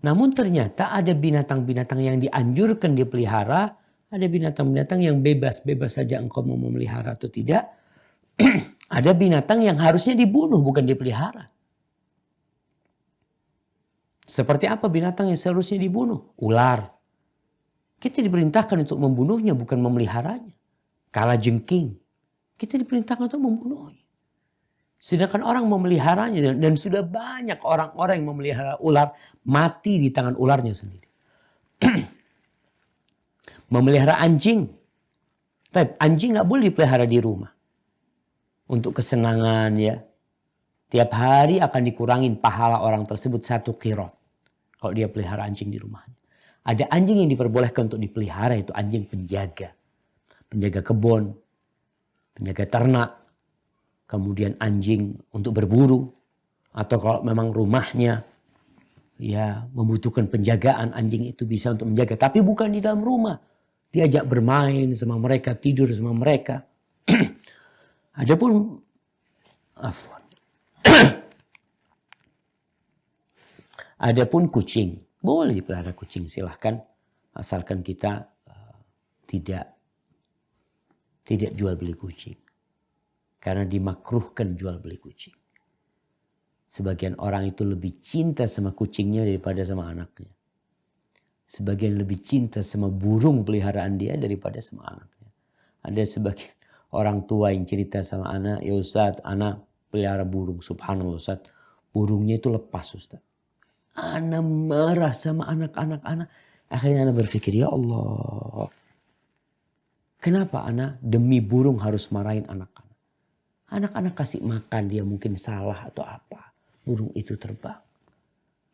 Namun ternyata ada binatang-binatang yang dianjurkan dipelihara, ada binatang-binatang yang bebas-bebas saja engkau mau memelihara atau tidak. Ada binatang yang harusnya dibunuh bukan dipelihara. Seperti apa binatang yang seharusnya dibunuh? Ular. Kita diperintahkan untuk membunuhnya bukan memeliharanya. Kalajengking. Kita diperintahkan untuk membunuhnya. Sedangkan orang memeliharanya dan sudah banyak orang-orang yang memelihara ular mati di tangan ularnya sendiri. Memelihara anjing. Tapi anjing nggak boleh dipelihara di rumah. Untuk kesenangan ya. Tiap hari akan dikurangin pahala orang tersebut 1 qirot. Kalau dia pelihara anjing di rumahnya. Ada anjing yang diperbolehkan untuk dipelihara, itu anjing penjaga. Penjaga kebun, penjaga ternak. Kemudian anjing untuk berburu. Atau kalau memang rumahnya ya membutuhkan penjagaan, anjing itu bisa untuk menjaga. Tapi bukan di dalam rumah. Diajak bermain sama mereka, tidur sama mereka. Adapun adapun kucing, boleh dipelihara kucing, silahkan. Asalkan kita tidak jual beli kucing. Karena dimakruhkan jual beli kucing. Sebagian orang itu lebih cinta sama kucingnya daripada sama anaknya. Sebagian lebih cinta sama burung peliharaan dia daripada sama anaknya. Ada sebagian orang tua yang cerita sama anak, ya Ustaz, anak pelihara burung. Subhanallah Ustaz, burungnya itu lepas Ustaz. Anak marah sama anak-anak anak. Akhirnya anak berpikir, ya Allah. Kenapa anak demi burung harus marahin anak-anak? Anak-anak kasih makan, dia mungkin salah atau apa. Burung itu terbang.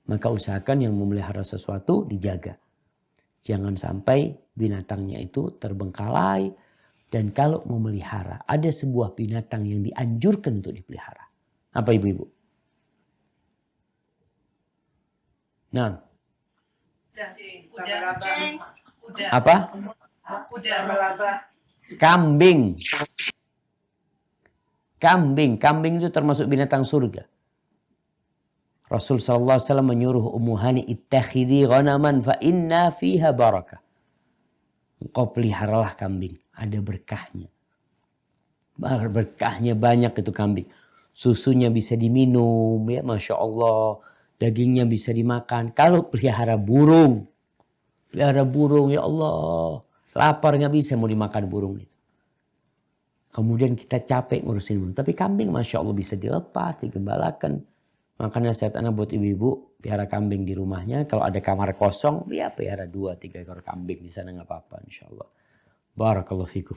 Maka usahakan yang memelihara sesuatu dijaga. Jangan sampai binatangnya itu terbengkalai. Dan kalau memelihara, ada sebuah binatang yang dianjurkan untuk dipelihara. Apa ibu-ibu? Nah. Kuda. Apa? Kuda. Kambing. Kambing itu termasuk binatang surga. Rasul SAW menyuruh Ummu Hani, ittakhidhi ghanaman fa inna fiha barakah. Engkau peliharalah kambing. Ada berkahnya. Berkahnya banyak itu kambing. Susunya bisa diminum. Ya, Masya Allah. Dagingnya bisa dimakan. Kalau pelihara burung. Ya Allah. Lapar nggak bisa mau dimakan burung itu. Kemudian kita capek ngurusin burung. Tapi kambing Masya Allah bisa dilepas, digembalakan. Makanya saya anak buat ibu-ibu pelihara kambing di rumahnya. Kalau ada kamar kosong, ya pelihara 2-3 ekor kambing di sana nggak apa-apa Insya Allah. Barakallahu fikum.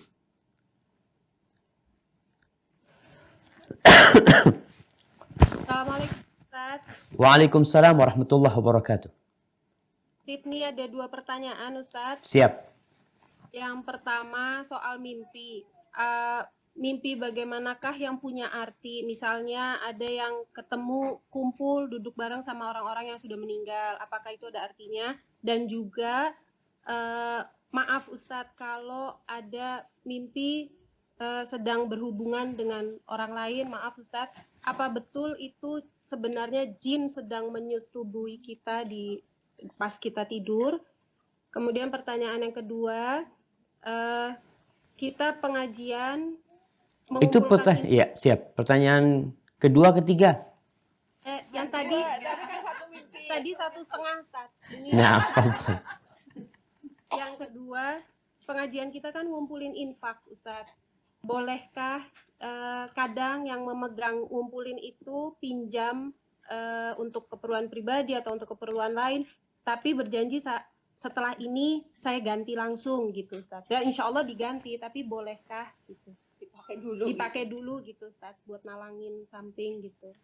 Assalamualaikum Ustaz. Waalaikumsalam warahmatullahi wabarakatuh. Sydney ada 2 pertanyaan Ustaz. Siap. Yang pertama soal mimpi. Mimpi bagaimanakah yang punya arti? Misalnya ada yang ketemu, kumpul, duduk bareng sama orang-orang yang sudah meninggal. Apakah itu ada artinya? Dan juga maaf Ustadz, kalau ada mimpi sedang berhubungan dengan orang lain, maaf Ustadz, apa betul itu sebenarnya jin sedang menyetubui kita pas kita tidur? Kemudian pertanyaan yang kedua, kita pengajian Itu ya siap. Pertanyaan kedua, ketiga. Yang tadi 1,5 Ustaz. Nah, Yang kedua, pengajian kita kan ngumpulin infak Ustaz. Bolehkah kadang yang memegang ngumpulin itu pinjam untuk keperluan pribadi atau untuk keperluan lain, tapi berjanji setelah ini saya ganti langsung gitu Ustaz. Ya insya Allah diganti, tapi bolehkah gitu? Dipakai dulu gitu Ustaz, buat nalangin something gitu.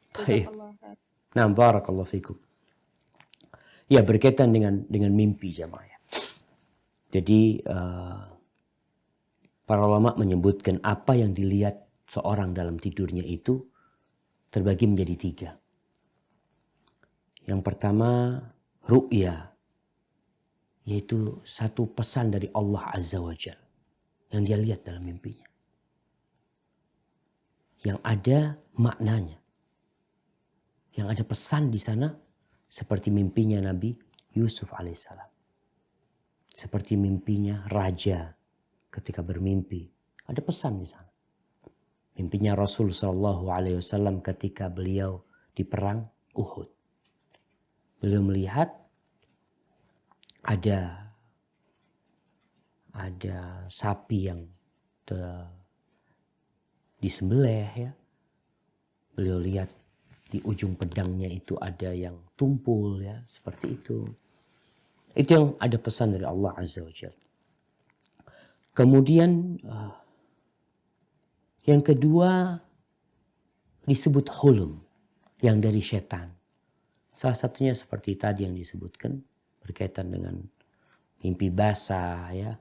Nah, barakallahu fikum. Ya, berkaitan dengan mimpi jamaah. Jadi para ulama menyebutkan apa yang dilihat seorang dalam tidurnya itu terbagi menjadi 3. Yang pertama, ru'ya, yaitu satu pesan dari Allah Azza wa Jalla yang dia lihat dalam mimpinya. Yang ada maknanya. Yang ada pesan di sana seperti mimpinya Nabi Yusuf alaihissalam. Seperti mimpinya raja ketika bermimpi. Ada pesan di sana. Mimpinya Rasul sallallahu alaihi wasallam ketika beliau di perang Uhud. Beliau melihat ada sapi yang disembelih ya. Beliau lihat di ujung pedangnya itu ada yang tumpul ya, seperti itu. Itu yang ada pesan dari Allah Azza wa Jalla. Kemudian yang kedua disebut hulum, yang dari setan. Salah satunya seperti tadi yang disebutkan berkaitan dengan mimpi basah ya,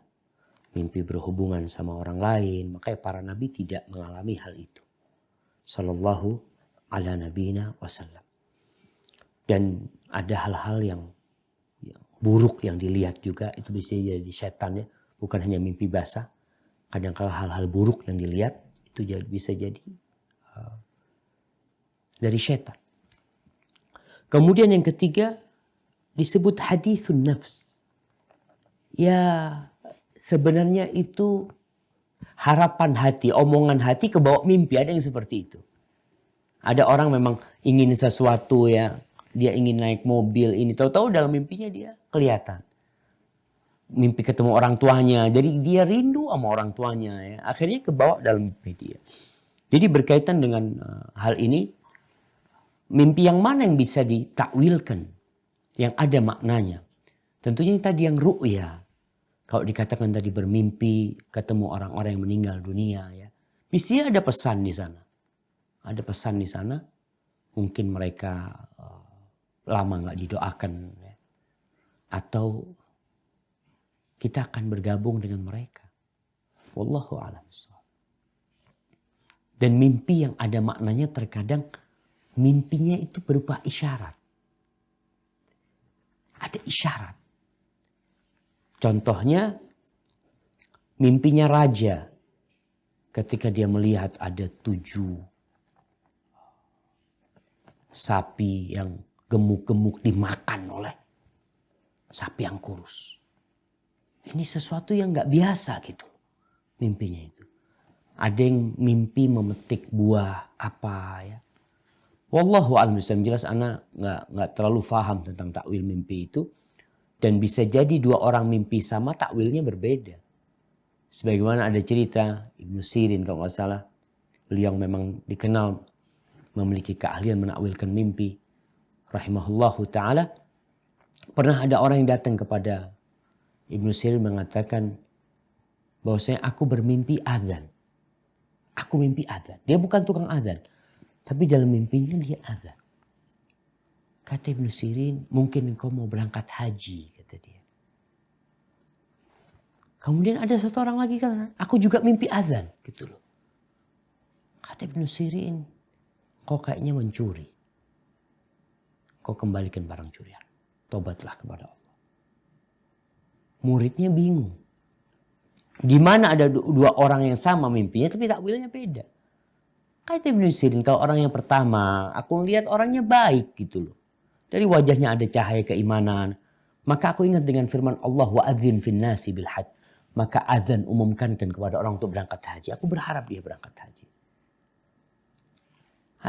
mimpi berhubungan sama orang lain. Makanya para nabi tidak mengalami hal itu. Sallallahu ala nabiyina wasallam. Dan ada hal-hal yang buruk yang dilihat juga, itu bisa jadi setan ya, bukan hanya mimpi basah. Kadang-kala hal-hal buruk yang dilihat itu bisa jadi dari setan. Kemudian yang ketiga disebut hadithun nafs. Ya sebenarnya itu harapan hati, omongan hati kebawa mimpi, ada yang seperti itu. Ada orang memang ingin sesuatu ya, dia ingin naik mobil ini, tahu-tahu dalam mimpinya dia kelihatan. Mimpi ketemu orang tuanya, jadi dia rindu sama orang tuanya ya. Akhirnya kebawa dalam mimpi dia. Jadi berkaitan dengan hal ini, mimpi yang mana yang bisa ditakwilkan, yang ada maknanya. Tentunya yang tadi yang ru'ya. Kalau dikatakan tadi bermimpi ketemu orang-orang yang meninggal dunia ya, mesti ada pesan di sana. Ada pesan di sana. Mungkin mereka lama nggak didoakan ya. Atau kita akan bergabung dengan mereka. Wallahu a'lam. Dan mimpi yang ada maknanya terkadang mimpinya itu berupa isyarat. Ada isyarat. Contohnya mimpinya raja ketika dia melihat ada 7 sapi yang gemuk-gemuk dimakan oleh sapi yang kurus. Ini sesuatu yang gak biasa gitu mimpinya itu. Ada yang mimpi memetik buah apa ya. Wallahu a'lam bishawab. Jelas anak nggak terlalu paham tentang takwil mimpi itu. Dan bisa jadi 2 orang mimpi sama takwilnya berbeda. Sebagaimana ada cerita Ibnu Sirin kalau nggak salah. Beliau memang dikenal memiliki keahlian menakwilkan mimpi. Rahimahullahu ta'ala. Pernah ada orang yang datang kepada Ibnu Sirin mengatakan bahwasanya aku bermimpi adzan. Aku mimpi adzan. Dia bukan tukang adzan. Tapi dalam mimpinya dia adzan. Kata Ibnu Sirin, mungkin engkau mau berangkat haji, kata dia. Kemudian ada satu orang lagi kata, aku juga mimpi azan, gitu loh. Kata Ibnu Sirin, kau kayaknya mencuri. Kau kembalikan barang curian. Tobatlah kepada Allah. Muridnya bingung. Gimana ada 2 orang yang sama mimpinya, tapi takwilnya beda. Kata Ibnu Sirin, kalau orang yang pertama, aku lihat orangnya baik, gitu loh. Dari wajahnya ada cahaya keimanan. Maka aku ingat dengan firman Allah, wa'adzin fin nasi bil hajj. Maka adzan umumkan kepada orang untuk berangkat haji. Aku berharap dia berangkat haji.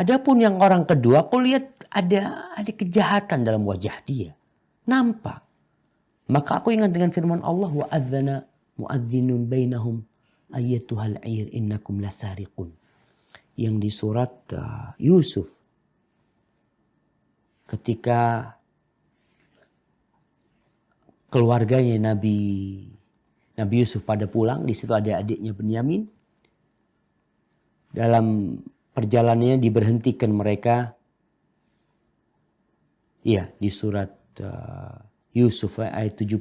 Adapun yang orang kedua, aku lihat ada kejahatan dalam wajah dia. Nampak. Maka aku ingat dengan firman Allah, wa'adzana mu'adzinun bainahum ayyatuhal 'ir innakum lasariqun. Yang di surat Yusuf. Ketika keluarganya Nabi Yusuf pada pulang, di situ ada adiknya Benyamin. Dalam perjalanannya diberhentikan mereka. Iya, di surat Yusuf ayat 70.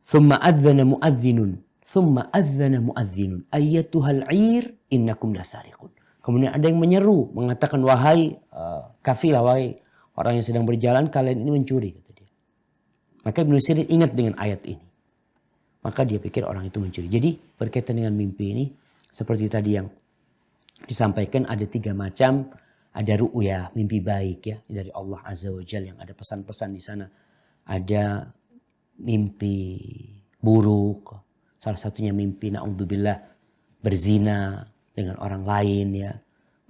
Thumma adzana mu'adzinun Thumma adzana muadzinun ayyatuhal 'ir innakum lasariqun. Kemudian ada yang menyeru mengatakan, wahai kafilah, wahai orang yang sedang berjalan, kalian ini mencuri, kata dia. Maka Ibnu Sirin ingat dengan ayat ini. Maka dia pikir orang itu mencuri. Jadi berkaitan dengan mimpi ini seperti tadi yang disampaikan, ada 3 macam. Ada ru'ya, mimpi baik ya dari Allah Azza wa Jalla yang ada pesan-pesan di sana. Ada mimpi buruk, salah satunya mimpi na'udzubillah berzina dengan orang lain ya.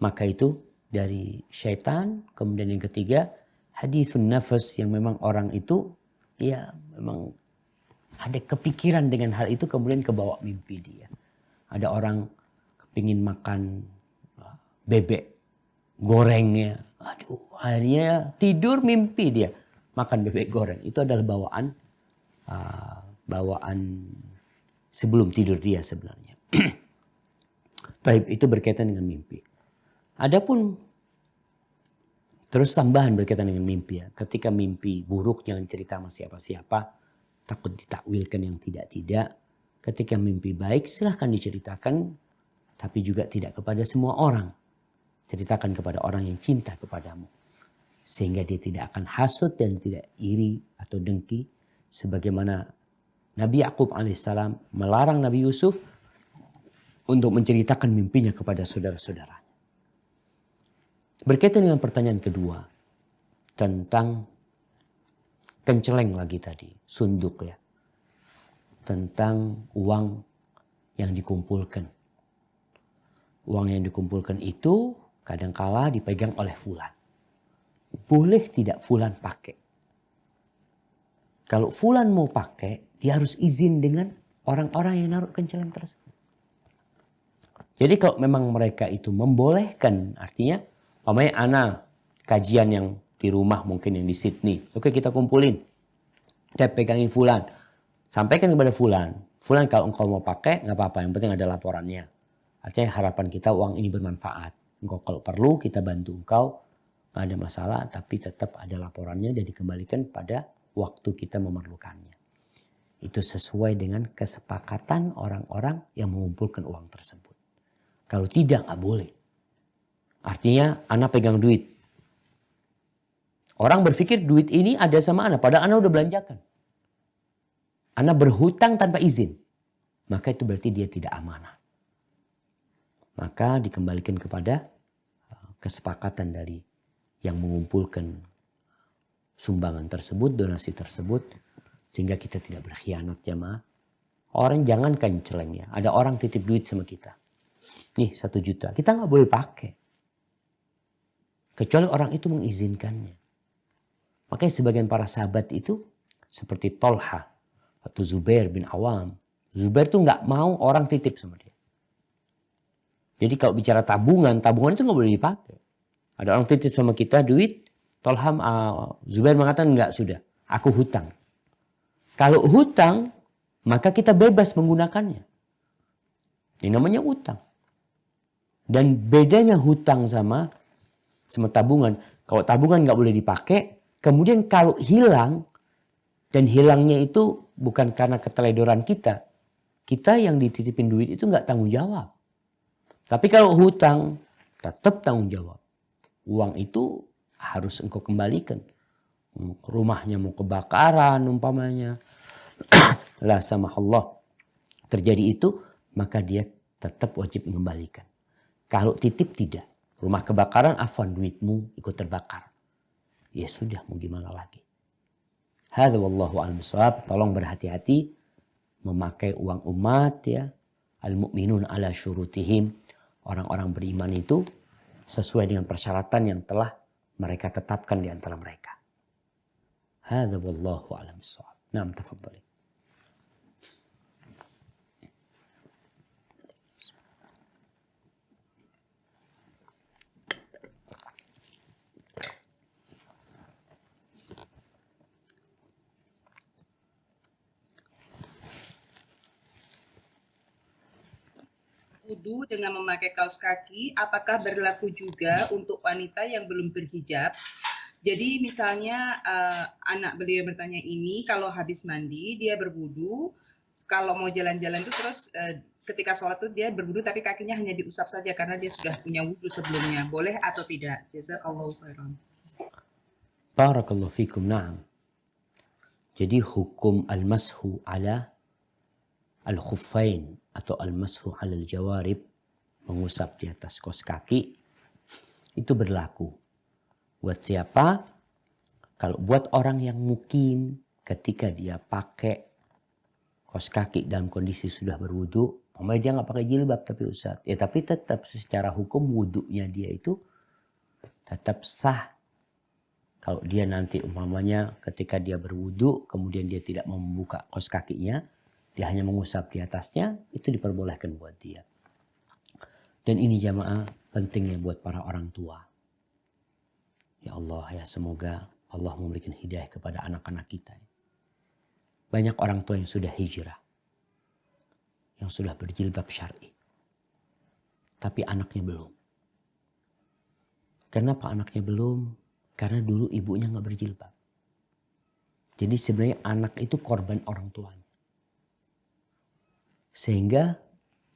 Maka itu dari syaitan. Kemudian yang ketiga, hadithun nafas, yang memang orang itu ya memang ada kepikiran dengan hal itu kemudian kebawa mimpi dia. Ada orang kepingin makan bebek gorengnya, aduh, akhirnya tidur mimpi dia makan bebek goreng. Itu adalah bawaan sebelum tidur dia sebenarnya. Baik, itu berkaitan dengan mimpi. Adapun terus tambahan berkaitan dengan mimpi ya. Ketika mimpi buruk jangan cerita sama siapa-siapa, takut ditakwilkan yang tidak-tidak. Ketika mimpi baik silahkan diceritakan, tapi juga tidak kepada semua orang. Ceritakan kepada orang yang cinta kepadamu. Sehingga dia tidak akan hasut dan tidak iri atau dengki. Sebagaimana Nabi Ya'qub alaihissalam melarang Nabi Yusuf untuk menceritakan mimpinya kepada saudara-saudaranya. Berkaitan dengan pertanyaan kedua. Tentang kenceleng lagi tadi. Sunduk ya. Tentang uang yang dikumpulkan. Uang yang dikumpulkan itu kadangkala dipegang oleh fulan. Boleh tidak fulan pakai? Kalau fulan mau pakai, dia harus izin dengan orang-orang yang naruh kenceleng tersebut. Jadi kalau memang mereka itu membolehkan, artinya, umpamanya ana kajian yang di rumah mungkin yang di Sydney. Oke, kita kumpulin. Kita pegangin fulan. Sampaikan kepada fulan. Fulan kalau engkau mau pakai, nggak apa-apa. Yang penting ada laporannya. Artinya harapan kita uang ini bermanfaat. Engkau kalau perlu kita bantu engkau, nggak ada masalah, tapi tetap ada laporannya dan dikembalikan pada waktu kita memerlukannya. Itu sesuai dengan kesepakatan orang-orang yang mengumpulkan uang tersebut. Kalau tidak, nggak boleh. Artinya anak pegang duit. Orang berpikir duit ini ada sama anak, padahal anak udah belanjakan. Anak berhutang tanpa izin. Maka itu berarti dia tidak amanah. Maka dikembalikan kepada kesepakatan dari yang mengumpulkan sumbangan tersebut, donasi tersebut. Sehingga kita tidak berkhianat jamaah. Orang jangan kenceleng ya. Ada orang titip duit sama kita. Nih 1 juta. Kita nggak boleh pakai. Kecuali orang itu mengizinkannya. Makanya sebagian para sahabat itu seperti Tolha atau Zubair bin Awam. Zubair tuh nggak mau orang titip sama dia. Jadi kalau bicara tabungan itu nggak boleh dipakai. Ada orang titip sama kita duit, Tolham Zubair mengatakan enggak, sudah, aku hutang. Kalau hutang, maka kita bebas menggunakannya. Ini namanya hutang. Dan bedanya hutang sama tabungan. Kalau tabungan nggak boleh dipakai, kemudian kalau hilang, dan hilangnya itu bukan karena keteledoran kita yang dititipin duit itu nggak tanggung jawab. Tapi kalau hutang, tetap tanggung jawab. Uang itu harus engkau kembalikan. Rumahnya mau kebakaran umpamanya. La samahallah. Terjadi itu, maka dia tetap wajib mengembalikan. Kalau titip tidak. Rumah kebakaran, afwan duitmu ikut terbakar. Ya sudah, mau gimana lagi. Hadza wallahu a'lam bishawab. Tolong berhati-hati memakai uang umat ya. Al-mu'minun ala syurutihim. Orang-orang beriman itu sesuai dengan persyaratan yang telah mereka tetapkan di antara mereka. Hadza wallahu a'lam bishawab. Naam, tafadhali. Wudu dengan memakai kaos kaki, apakah berlaku juga untuk wanita yang belum berhijab? Jadi misalnya anak beliau bertanya ini, kalau habis mandi dia berwudu, kalau mau jalan-jalan itu terus ketika sholat tuh dia berwudu tapi kakinya hanya diusap saja karena dia sudah punya wudu sebelumnya. Boleh atau tidak? Jazakallahu khairan. Barakallahu fikum. Na'am. Jadi hukum al-mashu ala al-khuffain atau al-mashu ala al-jawarib, mengusap di atas kos kaki, itu berlaku. Buat siapa? Kalau buat orang yang mukim, ketika dia pakai kos kaki dalam kondisi sudah berwudu, umpamanya dia nggak pakai jilbab tapi Ustaz, ya tapi tetap secara hukum wudunya dia itu tetap sah. Kalau dia nanti umpamanya ketika dia berwudu, kemudian dia tidak mau membuka kos kakinya, dia hanya mengusap di atasnya, itu diperbolehkan buat dia. Dan ini jamaah pentingnya buat para orang tua. Ya Allah, ya semoga Allah memberikan hidayah kepada anak-anak kita. Banyak orang tua yang sudah hijrah, yang sudah berjilbab syar'i, tapi anaknya belum. Kenapa anaknya belum? Karena dulu ibunya nggak berjilbab. Jadi sebenarnya anak itu korban orang tuanya. Sehingga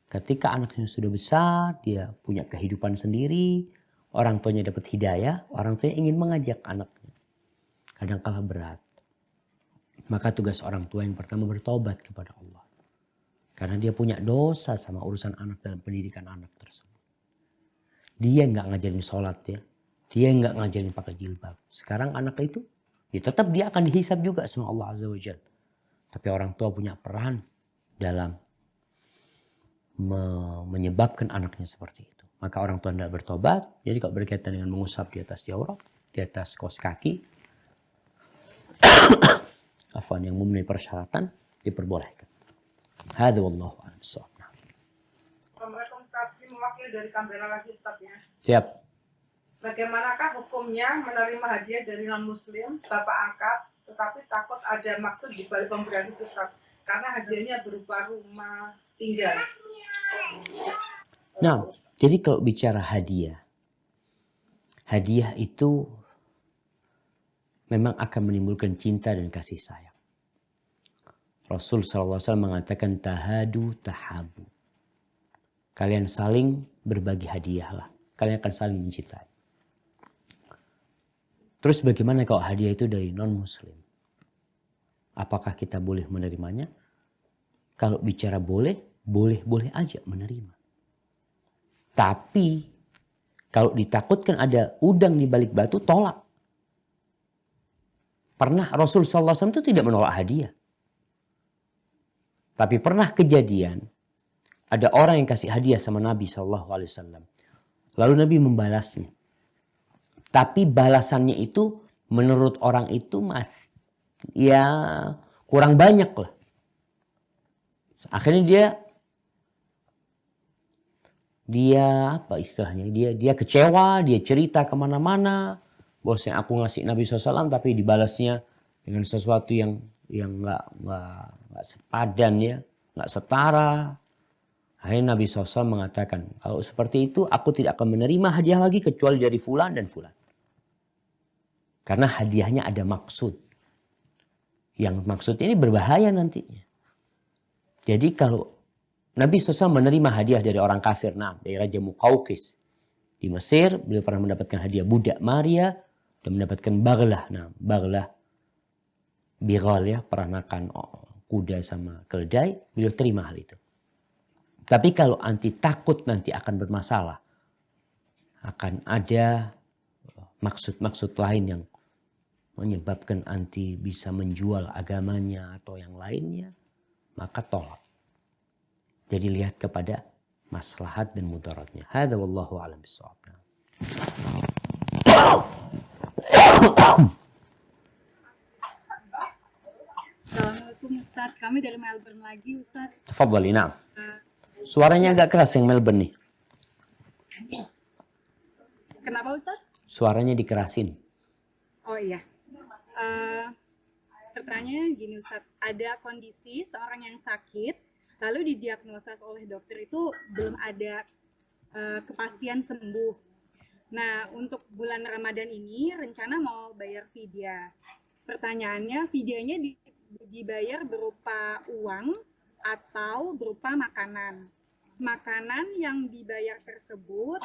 ketika anaknya sudah besar, dia punya kehidupan sendiri, orang tuanya dapat hidayah, orang tuanya ingin mengajak anaknya. Kadang-kala berat. Maka tugas orang tua yang pertama bertobat kepada Allah. Karena dia punya dosa sama urusan anak dalam pendidikan anak tersebut. Dia nggak ngajarin sholat ya. Dia nggak ngajarin pakai jilbab. Sekarang anak itu, ya tetap dia akan dihisab juga sama Allah Azza wa Jalla. Tapi orang tua punya peran dalam menyebabkan anaknya seperti itu. Maka orang tua tidak bertobat. Jadi kalau berkaitan dengan mengusap di atas jawrah, di atas kos kaki, afwan, yang memenuhi persyaratan, diperbolehkan. Hadza wallahu a'lam bissawab. Assalamualaikum Ustaz, ini mewakili dari Canberra lagi Ustaz ya. Siap. Bagaimanakah hukumnya menerima hadiah dari non-muslim, bapak angkat, tetapi takut ada maksud di balik pemberian itu Ustaz? Karena hadiahnya berupa rumah tinggal. Nah, jadi kalau bicara hadiah, hadiah itu memang akan menimbulkan cinta dan kasih sayang. Rasul SAW mengatakan tahadu tahabu. Kalian saling berbagi hadiahlah. Kalian akan saling mencintai. Terus bagaimana kalau hadiah itu dari non-muslim? Apakah kita boleh menerimanya? Kalau bicara boleh, boleh-boleh aja menerima. Tapi kalau ditakutkan ada udang di balik batu, tolak. Pernah Rasul SAW itu tidak menolak hadiah. Tapi pernah kejadian ada orang yang kasih hadiah sama Nabi SAW. Lalu Nabi membalasnya. Tapi balasannya itu menurut orang itu ya kurang banyak lah. Akhirnya dia apa istilahnya? Dia kecewa, dia cerita kemana-mana. Bosnya aku ngasih Nabi SAW tapi dibalasnya dengan sesuatu yang nggak sepadan ya, nggak setara. Akhirnya Nabi SAW mengatakan, kalau seperti itu aku tidak akan menerima hadiah lagi kecuali dari fulan dan fulan. Karena hadiahnya ada maksud. Yang maksud ini berbahaya nantinya. Jadi kalau Nabi SAW menerima hadiah dari orang kafir, dari Raja Muqawqis di Mesir, beliau pernah mendapatkan hadiah budak Maria dan mendapatkan baghlah. Baghlah, bighal ya, peranakan kuda sama keledai, beliau terima hal itu. Tapi kalau anti takut nanti akan bermasalah, akan ada maksud-maksud lain yang menyebabkan anti bisa menjual agamanya atau yang lainnya, maka tolak. Jadi lihat kepada maslahat dan mudaratnya. Hadza wallahu a'lam bissawab. Assalamualaikum Ustaz, kami dari Melbourne lagi Ustaz. Tafadhali, na'am. Suaranya agak keras yang Melbourne nih. Kenapa Ustaz? Suaranya dikerasin. Oh iya. Pertanyaannya gini Ustaz, ada kondisi seorang yang sakit, lalu didiagnosa oleh dokter itu belum ada kepastian sembuh. Nah, untuk bulan Ramadan ini rencana mau bayar fidyah. Pertanyaannya, fidyahnya dibayar berupa uang atau berupa makanan. Makanan yang dibayar tersebut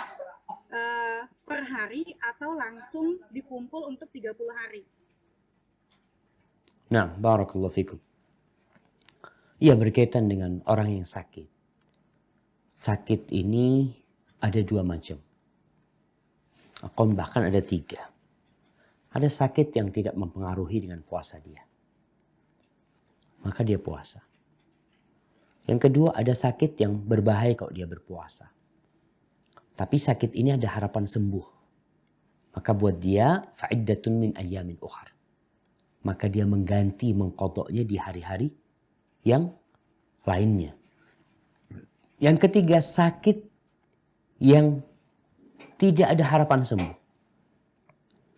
per hari atau langsung dikumpul untuk 30 hari. Nah, barakallahu fikum. Ia berkaitan dengan orang yang sakit. Sakit ini ada 2 macam. Bahkan ada 3. Ada sakit yang tidak mempengaruhi dengan puasa dia. Maka dia puasa. Yang kedua, ada sakit yang berbahaya kalau dia berpuasa. Tapi sakit ini ada harapan sembuh. Maka buat dia fa'iddatun min ayyamin ukhar. Maka dia mengganti mengqadha'nya di hari-hari yang lainnya. Yang ketiga, sakit yang tidak ada harapan sembuh.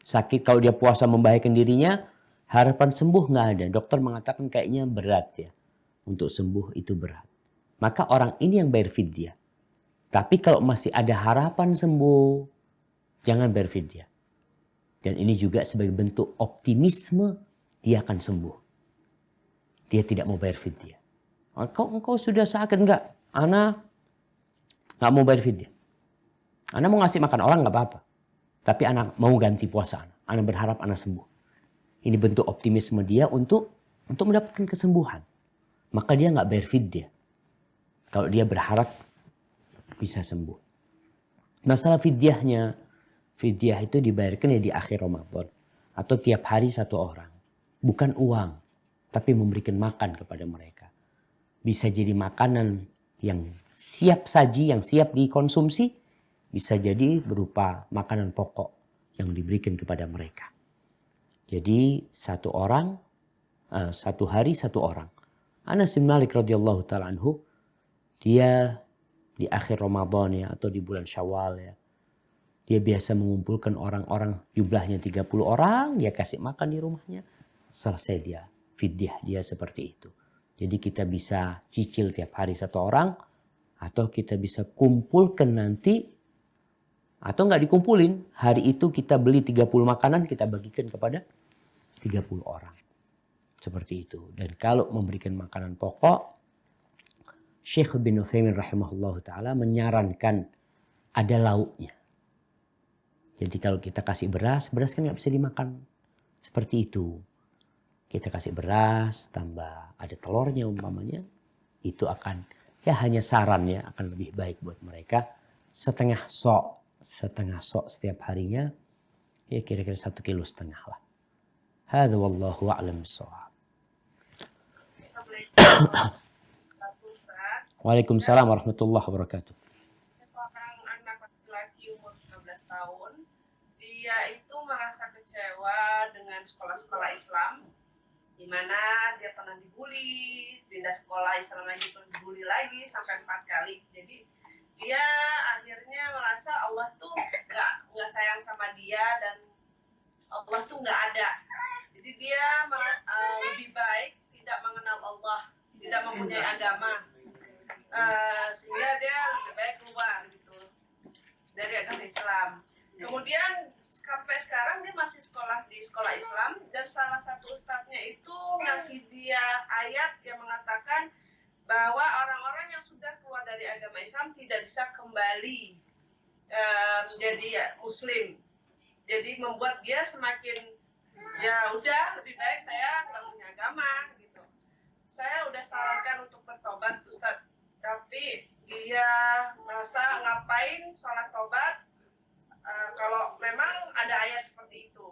Sakit kalau dia puasa membahayakan dirinya, harapan sembuh nggak ada. Dokter mengatakan kayaknya berat ya. Untuk sembuh itu berat. Maka orang ini yang bayar fidyah. Tapi kalau masih ada harapan sembuh, jangan bayar fidyah. Dan ini juga sebagai bentuk optimisme dia akan sembuh. Dia tidak mau bayar fidyah. Engkau sudah sakit enggak? Ana nggak mau bayar fidyah. Ana mau ngasih makan orang nggak apa-apa. Tapi anak mau ganti puasa anak. Anak berharap anak sembuh. Ini bentuk optimisme dia untuk mendapatkan kesembuhan. Maka dia nggak bayar fidyah. Kalau dia berharap bisa sembuh. Masalah fidyahnya, fidyah itu dibayarkan ya di akhir Ramadan. Atau tiap hari 1 orang. Bukan uang, tapi memberikan makan kepada mereka. Bisa jadi makanan yang siap saji, yang siap dikonsumsi. Bisa jadi berupa makanan pokok yang diberikan kepada mereka. Jadi 1 orang, 1 hari 1 orang. Anas bin Malik radhiyallahu ta'ala anhu, dia di akhir Ramadan ya, atau di bulan Syawal ya, dia biasa mengumpulkan orang-orang, jumlahnya 30 orang, dia kasih makan di rumahnya. Selesai dia, fidyah dia seperti itu. Jadi kita bisa cicil tiap hari 1 orang, atau kita bisa kumpulkan nanti, atau nggak dikumpulin, hari itu kita beli 30 makanan, kita bagikan kepada 30 orang. Seperti itu. Dan kalau memberikan makanan pokok, Syekh bin Utsaimin rahimahullah ta'ala menyarankan ada lauknya. Jadi kalau kita kasih beras kan nggak bisa dimakan seperti itu. Kita kasih beras, tambah ada telurnya umpamanya, itu akan, ya hanya saran ya, akan lebih baik buat mereka. Setengah sok setiap harinya, ya kira-kira 1,5 kilo lah. Hadza wallahu a'lam bissawab. Waalaikumsalam warahmatullahi wabarakatuh. Seorang anak laki-laki umur 15 tahun, dia itu merasa kecewa dengan sekolah-sekolah Islam, di mana dia pernah dibully, pindah sekolah Islam lagi dibully lagi sampai 4 kali. Jadi dia akhirnya merasa Allah tuh nggak sayang sama dia dan Allah tuh nggak ada. Jadi dia lebih baik tidak mengenal Allah, tidak mempunyai agama, sehingga dia lebih baik keluar gitu dari agama Islam. Kemudian sampai sekarang dia masih sekolah di sekolah Islam, dan salah satu ustadznya itu ngasih dia ayat yang mengatakan bahwa orang-orang yang sudah keluar dari agama Islam tidak bisa kembali menjadi Muslim. Jadi membuat dia semakin, ya udah lebih baik saya nggak punya agama gitu. Saya udah sarankan untuk bertobat Ustaz, tapi dia merasa ngapain sholat tobat kalau memang ada ayat seperti itu.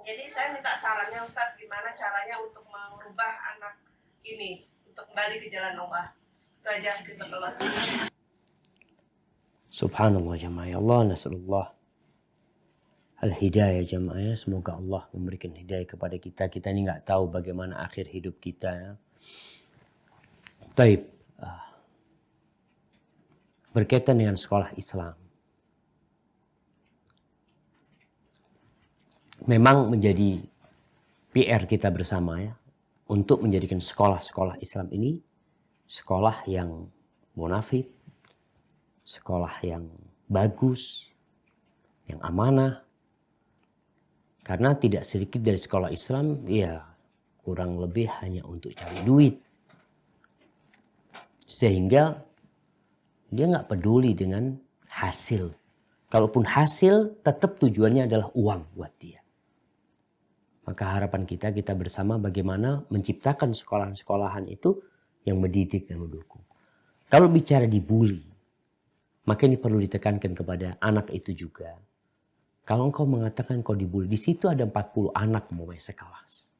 Jadi saya minta sarannya Ustaz, gimana caranya untuk mengubah anak ini untuk kembali ke jalan Allah. Itu aja, jazakallah. Subhanallah jamaah, ya Allah nasallallahu al-hidayah jamaah. Semoga Allah memberikan hidayah kepada kita. Kita ini nggak tahu bagaimana akhir hidup kita ya. Taib. Berkaitan dengan sekolah Islam. Memang menjadi PR kita bersama ya, untuk menjadikan sekolah-sekolah Islam ini sekolah yang munafik, sekolah yang bagus, yang amanah. Karena tidak sedikit dari sekolah Islam ya kurang lebih hanya untuk cari duit. Sehingga dia nggak peduli dengan hasil. Kalaupun hasil, tetap tujuannya adalah uang buat dia. Maka harapan kita bersama bagaimana menciptakan sekolahan-sekolahan itu yang mendidik dan mendukung. Kalau bicara dibully, maka ini perlu ditekankan kepada anak itu juga. Kalau engkau mengatakan kau dibully, di situ ada 40 anak mau sekelas.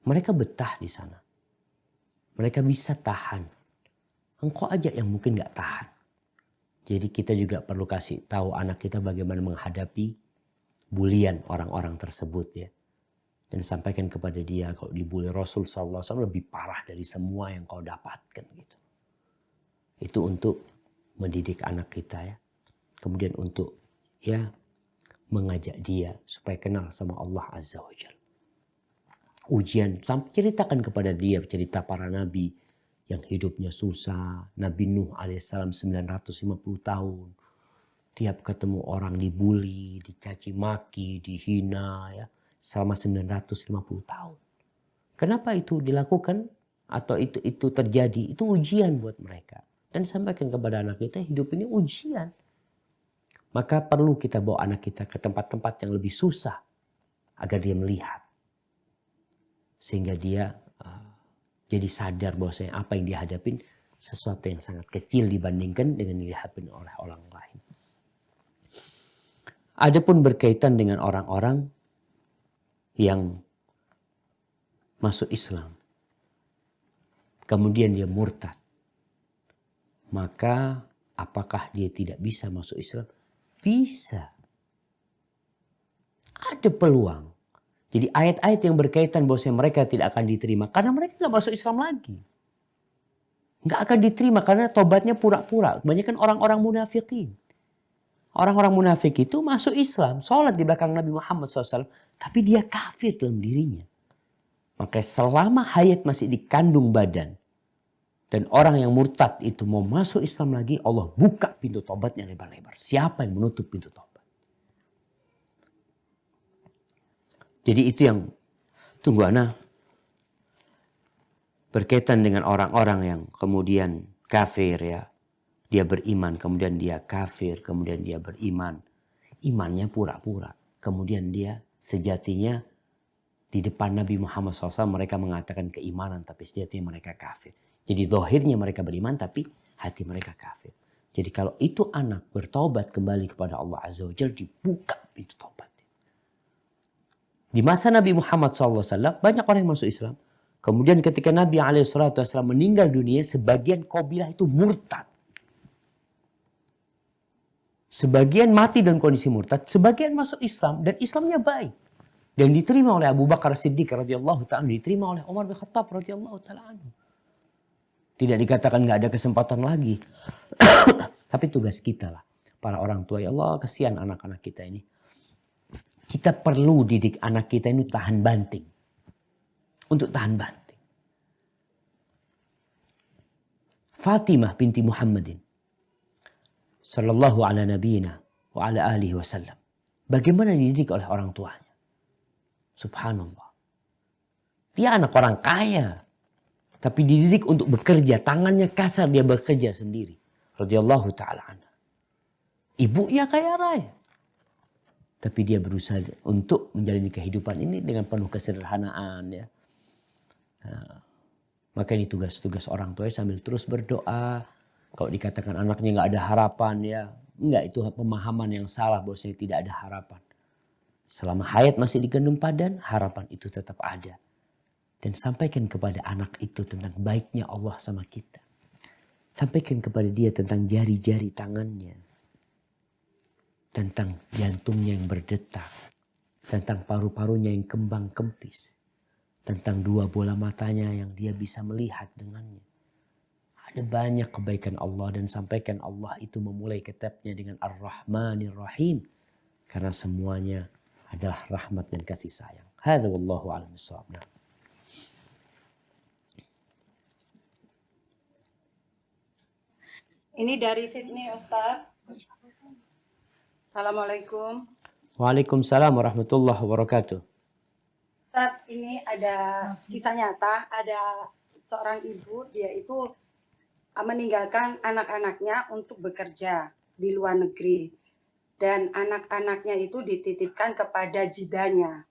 Mereka betah di sana. Mereka bisa tahan. Engkau aja yang mungkin gak tahan. Jadi kita juga perlu kasih tahu anak kita bagaimana menghadapi bulian orang-orang tersebut ya. Dan sampaikan kepada dia kalau dibully Rasul SAW lebih parah dari semua yang kau dapatkan gitu. Itu untuk mendidik anak kita ya. Kemudian untuk ya mengajak dia supaya kenal sama Allah Azza wa Jalla. Ujian, ceritakan kepada dia cerita para nabi yang hidupnya susah. Nabi Nuh alaihissalam 950 tahun. Tiap ketemu orang dibully, dicaci maki, dihina ya. Selama 950 tahun. Kenapa itu dilakukan atau itu terjadi? Itu ujian buat mereka. Dan sampaikan kepada anak kita hidup ini ujian. Maka perlu kita bawa anak kita ke tempat-tempat yang lebih susah. Agar dia melihat. Sehingga dia jadi sadar bahwasanya apa yang dihadapin sesuatu yang sangat kecil dibandingkan dengan yang dihadapin oleh orang lain. Adapun berkaitan dengan orang-orang yang masuk Islam. Kemudian dia murtad. Maka apakah dia tidak bisa masuk Islam? Bisa. Ada peluang. Jadi ayat-ayat yang berkaitan bahwasanya mereka tidak akan diterima. Karena mereka nggak masuk Islam lagi. Nggak akan diterima karena tobatnya pura-pura. Kebanyakan orang-orang munafikin. Orang-orang munafik itu masuk Islam. Sholat di belakang Nabi Muhammad SAW. Tapi dia kafir dalam dirinya. Maka selama hayat masih dikandung badan. Dan orang yang murtad itu mau masuk Islam lagi. Allah buka pintu tobatnya lebar-lebar. Siapa yang menutup pintu tobat? Jadi itu yang tunggu ana. Berkaitan dengan orang-orang yang kemudian kafir ya. Dia beriman, kemudian dia kafir, kemudian dia beriman. Imannya pura-pura. Kemudian dia sejatinya di depan Nabi Muhammad SAW mereka mengatakan keimanan. Tapi sejatinya mereka kafir. Jadi zahirnya mereka beriman tapi hati mereka kafir. Jadi kalau itu anak bertobat kembali kepada Allah Azza wa Jalla dibuka pintu tobat. Di masa Nabi Muhammad SAW banyak orang yang masuk Islam. Kemudian ketika Nabi SAW meninggal dunia sebagian kabilah itu murtad. Sebagian mati dalam kondisi murtad, sebagian masuk Islam dan Islamnya baik. Dan diterima oleh Abu Bakar Siddiq radhiyallahu ta'ala, diterima oleh Umar bin Khattab radhiyallahu ta'ala anhu. Tidak dikatakan nggak ada kesempatan lagi. Tapi tugas kita lah, para orang tua, ya Allah kasihan anak-anak kita ini. Kita perlu didik anak kita ini tahan banting. Untuk tahan banting. Fatimah binti Muhammadin sallallahu ala nabiyina wa ala alihi wasallam. Bagaimana dididik oleh orang tuanya? Subhanallah. Dia anak orang kaya. Tapi dididik untuk bekerja. Tangannya kasar, dia bekerja sendiri. Radhiyallahu ta'ala anha. Ibunya kaya raya. Tapi dia berusaha untuk menjalani kehidupan ini dengan penuh kesederhanaan. Ya. Nah, maka ini tugas-tugas orang tua sambil terus berdoa. Kalau dikatakan anaknya nggak ada harapan ya. Enggak, itu pemahaman yang salah bahwasanya tidak ada harapan. Selama hayat masih dikandung badan, harapan itu tetap ada. Dan sampaikan kepada anak itu tentang baiknya Allah sama kita. Sampaikan kepada dia tentang jari-jari tangannya. Tentang jantungnya yang berdetak. Tentang paru-parunya yang kembang kempis. Tentang dua bola matanya yang dia bisa melihat dengannya. Ada banyak kebaikan Allah dan sampaikan Allah itu memulai kitabnya dengan Ar-Rahmanir Rahim. Karena semuanya adalah rahmat dan kasih sayang. Hadza wallahu a'lam bissawab. Ini dari Sydney, Ustaz. Assalamualaikum. Waalaikumsalam warahmatullahi wabarakatuh. Ustaz, ini ada kisah nyata, ada seorang ibu, dia itu meninggalkan anak-anaknya untuk bekerja di luar negeri. Dan anak-anaknya itu dititipkan kepada jidanya.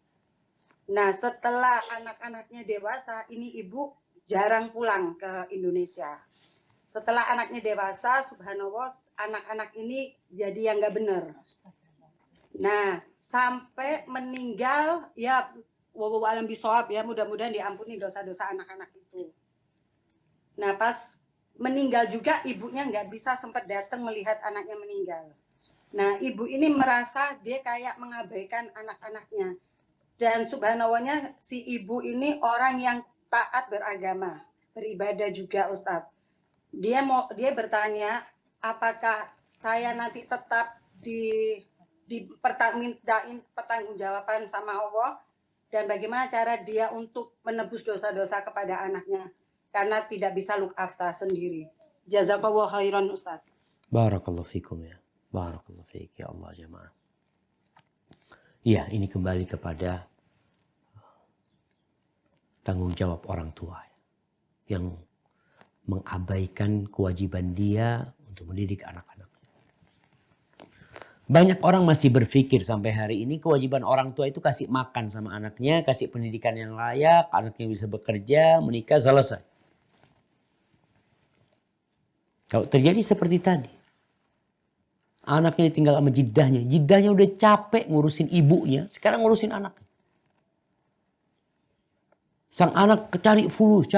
Nah, setelah anak-anaknya dewasa, ini ibu jarang pulang ke Indonesia. Setelah anaknya dewasa, subhanallah, anak-anak ini jadi yang nggak benar. Nah, sampai meninggal, ya wallahu alam bisawab ya, mudah-mudahan diampuni dosa-dosa anak-anak itu. Nah, pas meninggal juga ibunya nggak bisa sempat datang melihat anaknya meninggal. Nah, ibu ini merasa dia kayak mengabaikan anak-anaknya. Dan subhanallahnya si ibu ini orang yang taat beragama, beribadah juga Ustadz. Dia bertanya, apakah saya nanti tetap dimintain pertanggungjawaban sama Allah, dan bagaimana cara dia untuk menebus dosa-dosa kepada anaknya karena tidak bisa look after sendiri. Jazakallahu khairan Ustaz. Barakallahu fikum ya. Barakallahu fik ya Allah jemaah. Iya, ini kembali kepada tanggung jawab orang tua yang mengabaikan kewajiban dia untuk mendidik anak-anak. Banyak orang masih berpikir sampai hari ini kewajiban orang tua itu kasih makan sama anaknya, kasih pendidikan yang layak, anaknya bisa bekerja, menikah, selesai. Kalau terjadi seperti tadi, anaknya ditinggal sama jidahnya udah capek ngurusin ibunya, sekarang ngurusin anaknya. Sang anak cari fulus.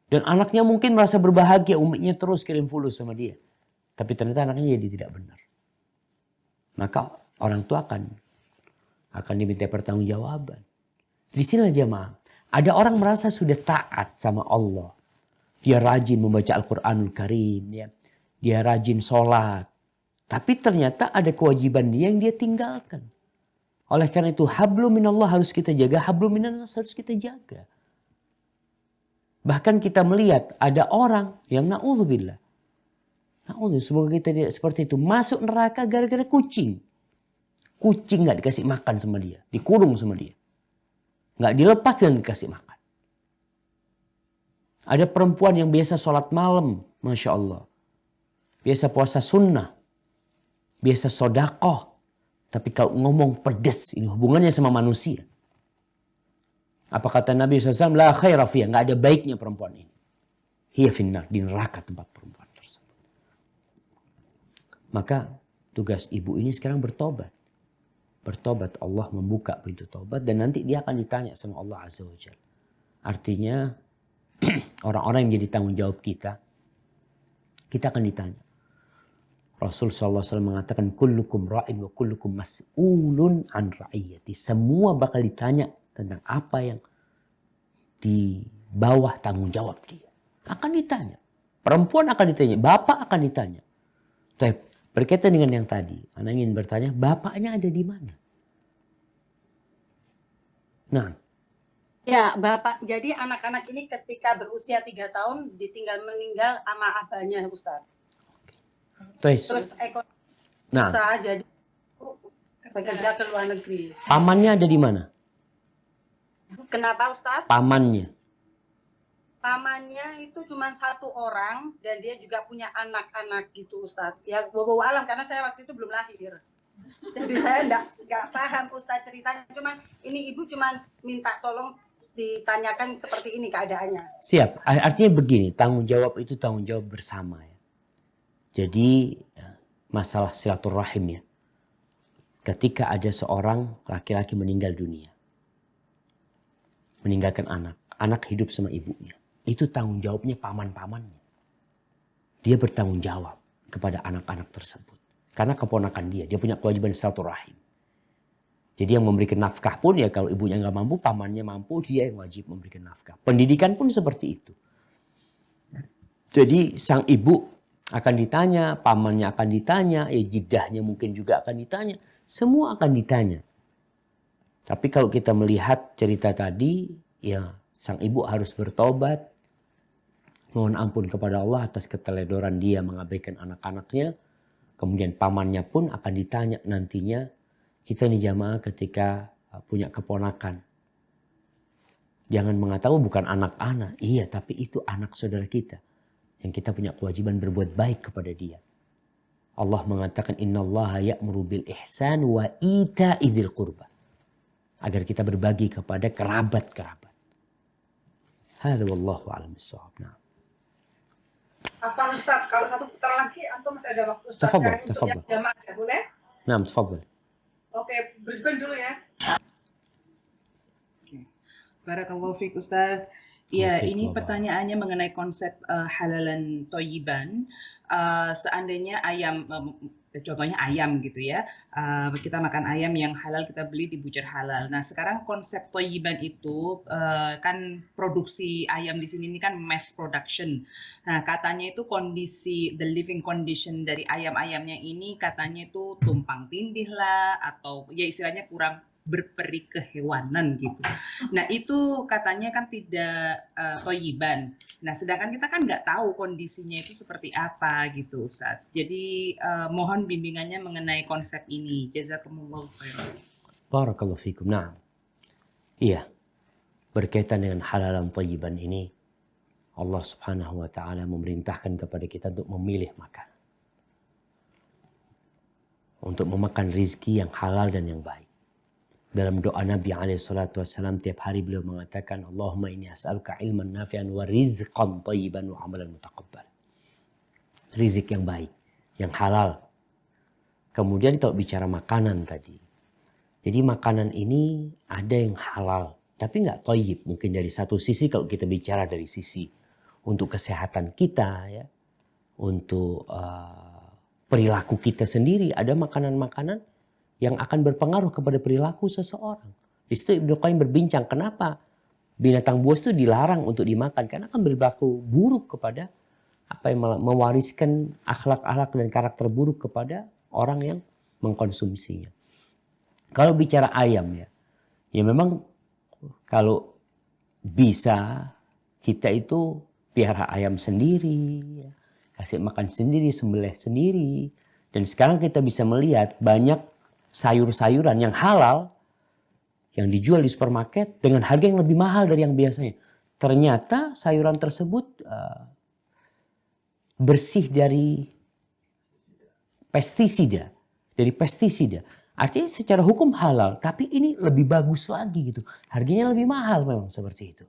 Dan anaknya mungkin merasa berbahagia, uminya terus kirim fulus sama dia. Tapi ternyata anaknya jadi tidak benar. Maka orang tua akan diminta pertanggungjawaban. Di sini jemaah, ada orang merasa sudah taat sama Allah. Dia rajin membaca Al-Quranul Karim, ya. Dia rajin sholat. Tapi ternyata ada kewajiban dia yang dia tinggalkan. Oleh karena itu hablum minallah harus kita jaga, hablum minannas harus kita jaga. Bahkan kita melihat ada orang yang na'udzubillah. Semoga kita tidak seperti itu. Masuk neraka gara-gara kucing. Kucing gak dikasih makan sama dia. Dikurung sama dia. Gak dilepas dan dikasih makan. Ada perempuan yang biasa sholat malam. Masya Allah. Biasa puasa sunnah. Biasa sodakoh. Tapi kalau ngomong pedes. Ini hubungannya sama manusia. Apa kata Nabi SAW? La khaira fiyah. Gak ada baiknya perempuan ini. Hiya finnar. Di neraka tempat perempuan tersebut. Maka tugas ibu ini sekarang bertobat. Bertobat, Allah membuka pintu tobat. Dan nanti dia akan ditanya sama Allah Azza wa Jalla. Artinya orang-orang yang jadi tanggung jawab kita akan ditanya. Rasul SAW mengatakan kullukum ra'in wa kullukum mas'ulun an ra'iyati. Semua bakal ditanya tentang apa yang di bawah tanggung jawab dia. Akan ditanya. Perempuan akan ditanya, bapak akan ditanya. Tapi berkaitan dengan yang tadi, anak ingin bertanya, bapaknya ada di mana? Nah. Ya, Bapak. Jadi anak-anak ini ketika berusia 3 tahun ditinggal meninggal sama abahnya, Ustaz. Terus ekonomi usaha jadi bekerja ke luar negeri. Pamannya ada di mana? Kenapa, Ustaz? Pamannya. Pamannya itu cuma 1 orang dan dia juga punya anak-anak gitu, Ustaz. Ya, wallahu alam karena saya waktu itu belum lahir. Jadi saya enggak paham Ustaz ceritanya. Cuman ini ibu cuma minta tolong ditanyakan seperti ini keadaannya. Siap. Artinya begini, tanggung jawab itu tanggung jawab bersama ya. Jadi masalah silaturahim ya. Ketika ada seorang laki-laki meninggal dunia. Meninggalkan anak. Anak hidup sama ibunya. Itu tanggung jawabnya paman-pamannya. Dia bertanggung jawab kepada anak-anak tersebut. Karena keponakan dia punya kewajiban silaturahim. Jadi yang memberikan nafkah pun ya kalau ibunya nggak mampu, pamannya mampu, dia yang wajib memberikan nafkah. Pendidikan pun seperti itu. Jadi sang ibu akan ditanya, pamannya akan ditanya, jidahnya mungkin juga akan ditanya. Semua akan ditanya. Tapi kalau kita melihat cerita tadi, ya sang ibu harus bertobat. Mohon ampun kepada Allah atas keteledoran dia mengabaikan anak-anaknya. Kemudian pamannya pun akan ditanya nantinya. Kita nih jamaah ketika punya keponakan. Jangan mengatakan bukan anak-anak. Iya, tapi itu anak saudara kita. Yang kita punya kewajiban berbuat baik kepada dia. Allah mengatakan innallaha ya'muru bil ihsan wa ita'i dzil qurba. Agar kita berbagi kepada kerabat-kerabat. Hadza wallahu a'lam bissawab. Nah. Apa Ustaz, kalau satu putar lagi antum masih ada waktu Ustaz Tafadhal, untuk tafadhal. yang jamaah ya, boleh? Naam, tafadhal. Oke, Brisbane dulu ya. Barakallahu fiik Ustaz. Ya, ini Waalaikumsalam. pertanyaannya mengenai konsep halalan toyiban. Seandainya ayam, contohnya ayam gitu ya, kita makan ayam yang halal kita beli di butcher halal. Nah, sekarang konsep toyiban itu kan produksi ayam di sini ini kan mass production. Nah, katanya itu kondisi the living condition dari ayam-ayamnya ini katanya itu tumpang tindih lah atau ya istilahnya kurang berperi kehewanan gitu. Nah itu katanya kan tidak toyiban. Nah sedangkan kita kan nggak tahu kondisinya itu seperti apa gitu Ustaz. Jadi mohon bimbingannya mengenai konsep ini. Jazakumullah khairan. Barakallahu fikum. Nah, iya, berkaitan dengan halalan tayyiban ini, Allah subhanahu wa ta'ala memerintahkan kepada kita untuk memilih makan. Untuk memakan rizki yang halal dan yang baik. Dalam doa Nabi SAW tiap hari beliau mengatakan, Allahumma inni as'aluka ilman nafi'an wa rizqan tayyiban wa amalan mutaqabbal. Rizq yang baik, yang halal. Kemudian kalau bicara makanan tadi. Jadi makanan ini ada yang halal, tapi nggak thayyib. Mungkin dari satu sisi kalau kita bicara dari sisi untuk kesehatan kita, ya, untuk perilaku kita sendiri, ada makanan-makanan yang akan berpengaruh kepada perilaku seseorang. Di situ Ibnu Qayyim berbincang kenapa binatang buas itu dilarang untuk dimakan, karena akan berlaku buruk kepada apa yang mewariskan akhlak-akhlak dan karakter buruk kepada orang yang mengkonsumsinya. Kalau bicara ayam ya memang kalau bisa kita itu piara ayam sendiri, ya, kasih makan sendiri, sembelih sendiri. Dan sekarang kita bisa melihat banyak sayur-sayuran yang halal yang dijual di supermarket dengan harga yang lebih mahal dari yang biasanya. Ternyata sayuran tersebut bersih dari pestisida. Artinya secara hukum halal, tapi ini lebih bagus lagi gitu. Harganya lebih mahal memang seperti itu.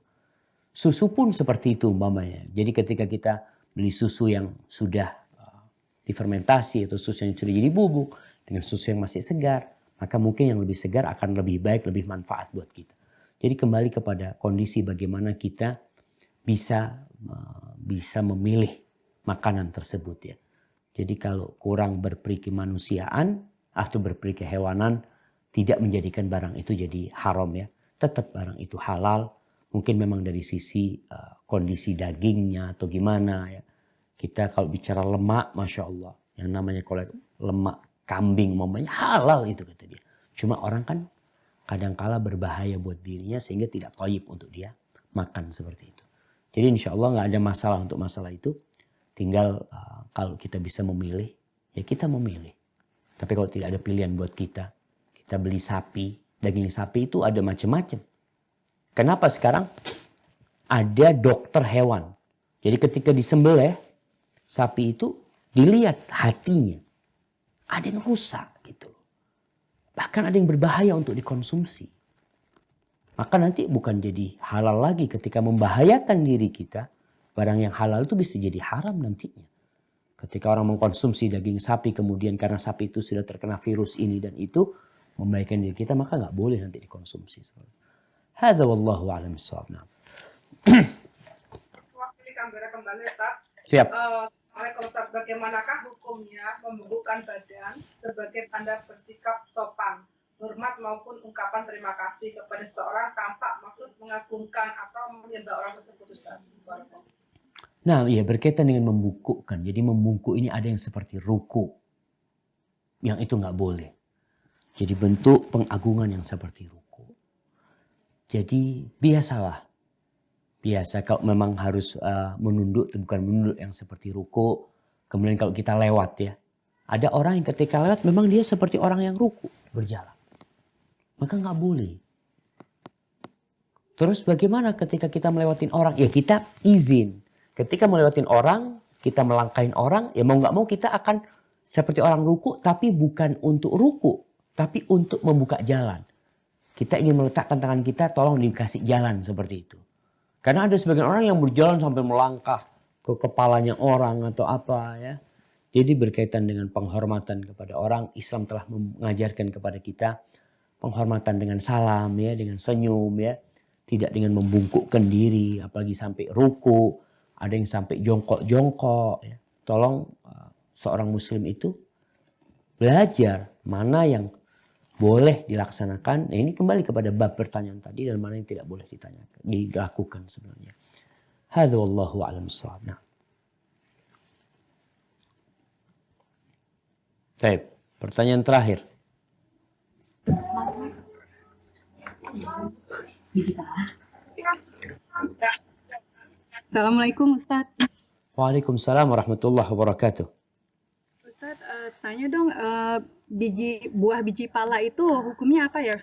Susu pun seperti itu umpamanya. Jadi ketika kita beli susu yang sudah difermentasi atau susu yang sudah jadi bubuk dengan susu yang masih segar, maka mungkin yang lebih segar akan lebih baik, lebih manfaat buat kita. Jadi kembali kepada kondisi bagaimana kita bisa memilih makanan tersebut ya. Jadi kalau kurang berperi kemanusiaan atau berperi kehewanan, tidak menjadikan barang itu jadi haram ya. Tetap barang itu halal. Mungkin memang dari sisi kondisi dagingnya atau gimana ya. Kita kalau bicara lemak, Masya Allah. Yang namanya kalau lemak kambing mamanya halal itu kata dia. Cuma orang kan kadangkala berbahaya buat dirinya sehingga tidak thayyib untuk dia makan seperti itu. Jadi insya Allah nggak ada masalah untuk masalah itu. Tinggal kalau kita bisa memilih, ya kita memilih. Tapi kalau tidak ada pilihan buat kita beli sapi. Daging sapi itu ada macam-macam. Kenapa sekarang ada dokter hewan. Jadi ketika disembelih sapi itu dilihat hatinya. Ada yang rusak gitu. Bahkan ada yang berbahaya untuk dikonsumsi. Maka nanti bukan jadi halal lagi ketika membahayakan diri kita. Barang yang halal itu bisa jadi haram nantinya. Ketika orang mengkonsumsi daging sapi kemudian karena sapi itu sudah terkena virus ini dan itu membahayakan diri kita, maka nggak boleh nanti dikonsumsi. Hadza wallahu a'lam bissawab. Wakili kamera kembali Ustaz. Siap. Ustaz, bagaimanakah hukumnya membungkukkan badan sebagai tanda bersikap sopan, hormat maupun ungkapan terima kasih kepada seorang tanpa maksud mengagungkan atau menyembah orang tersebut Ustaz? Nah, ya berkaitan dengan membungkukkan. Jadi membungkuk ini ada yang seperti ruku. Yang itu nggak boleh. Jadi bentuk pengagungan yang seperti ruku. Jadi biasalah. Biasa kalau memang harus menunduk, bukan menunduk yang seperti ruku. Kemudian kalau kita lewat ya. Ada orang yang ketika lewat memang dia seperti orang yang ruku berjalan. Maka nggak boleh. Terus bagaimana ketika kita melewatin orang? Ya kita izin. Ketika melewatin orang, kita melangkahin orang, ya mau nggak mau kita akan seperti orang ruku, tapi bukan untuk ruku, tapi untuk membuka jalan. Kita ingin meletakkan tangan kita, tolong dikasih jalan seperti itu. Karena ada sebagian orang yang berjalan sampai melangkah ke kepalanya orang atau apa ya. Jadi berkaitan dengan penghormatan kepada orang, Islam telah mengajarkan kepada kita penghormatan dengan salam ya, dengan senyum ya. Tidak dengan membungkukkan diri, apalagi sampai ruku, ada yang sampai jongkok-jongkok. Ya. Tolong seorang muslim itu belajar mana yang boleh dilaksanakan. Nah, ini kembali kepada bab pertanyaan tadi dan mana yang tidak boleh dilakukan sebenarnya. Hadza wallahu a'lam bissawab. Nah. Baik, pertanyaan terakhir. Assalamualaikum Ustadz. Waalaikumsalam warahmatullahi wabarakatuh. Ustadz, tanya dong, buah biji pala itu hukumnya apa ya?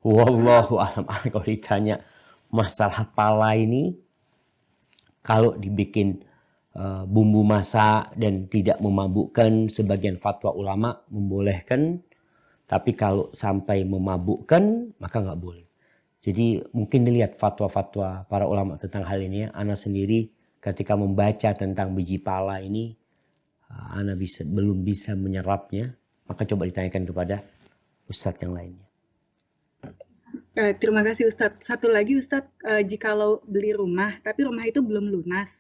Wallahu a'lam. Kalau ditanya masalah pala ini, kalau dibikin bumbu masak dan tidak memabukkan, sebagian fatwa ulama membolehkan. Tapi kalau sampai memabukkan, maka nggak boleh. Jadi mungkin dilihat fatwa-fatwa para ulama tentang hal ini. Ana sendiri ketika membaca tentang biji pala ini, Ana belum bisa menyerapnya. Maka coba ditanyakan kepada ustadz yang lainnya. Terima kasih Ustadz. Satu lagi Ustadz, jikalau beli rumah, tapi rumah itu belum lunas,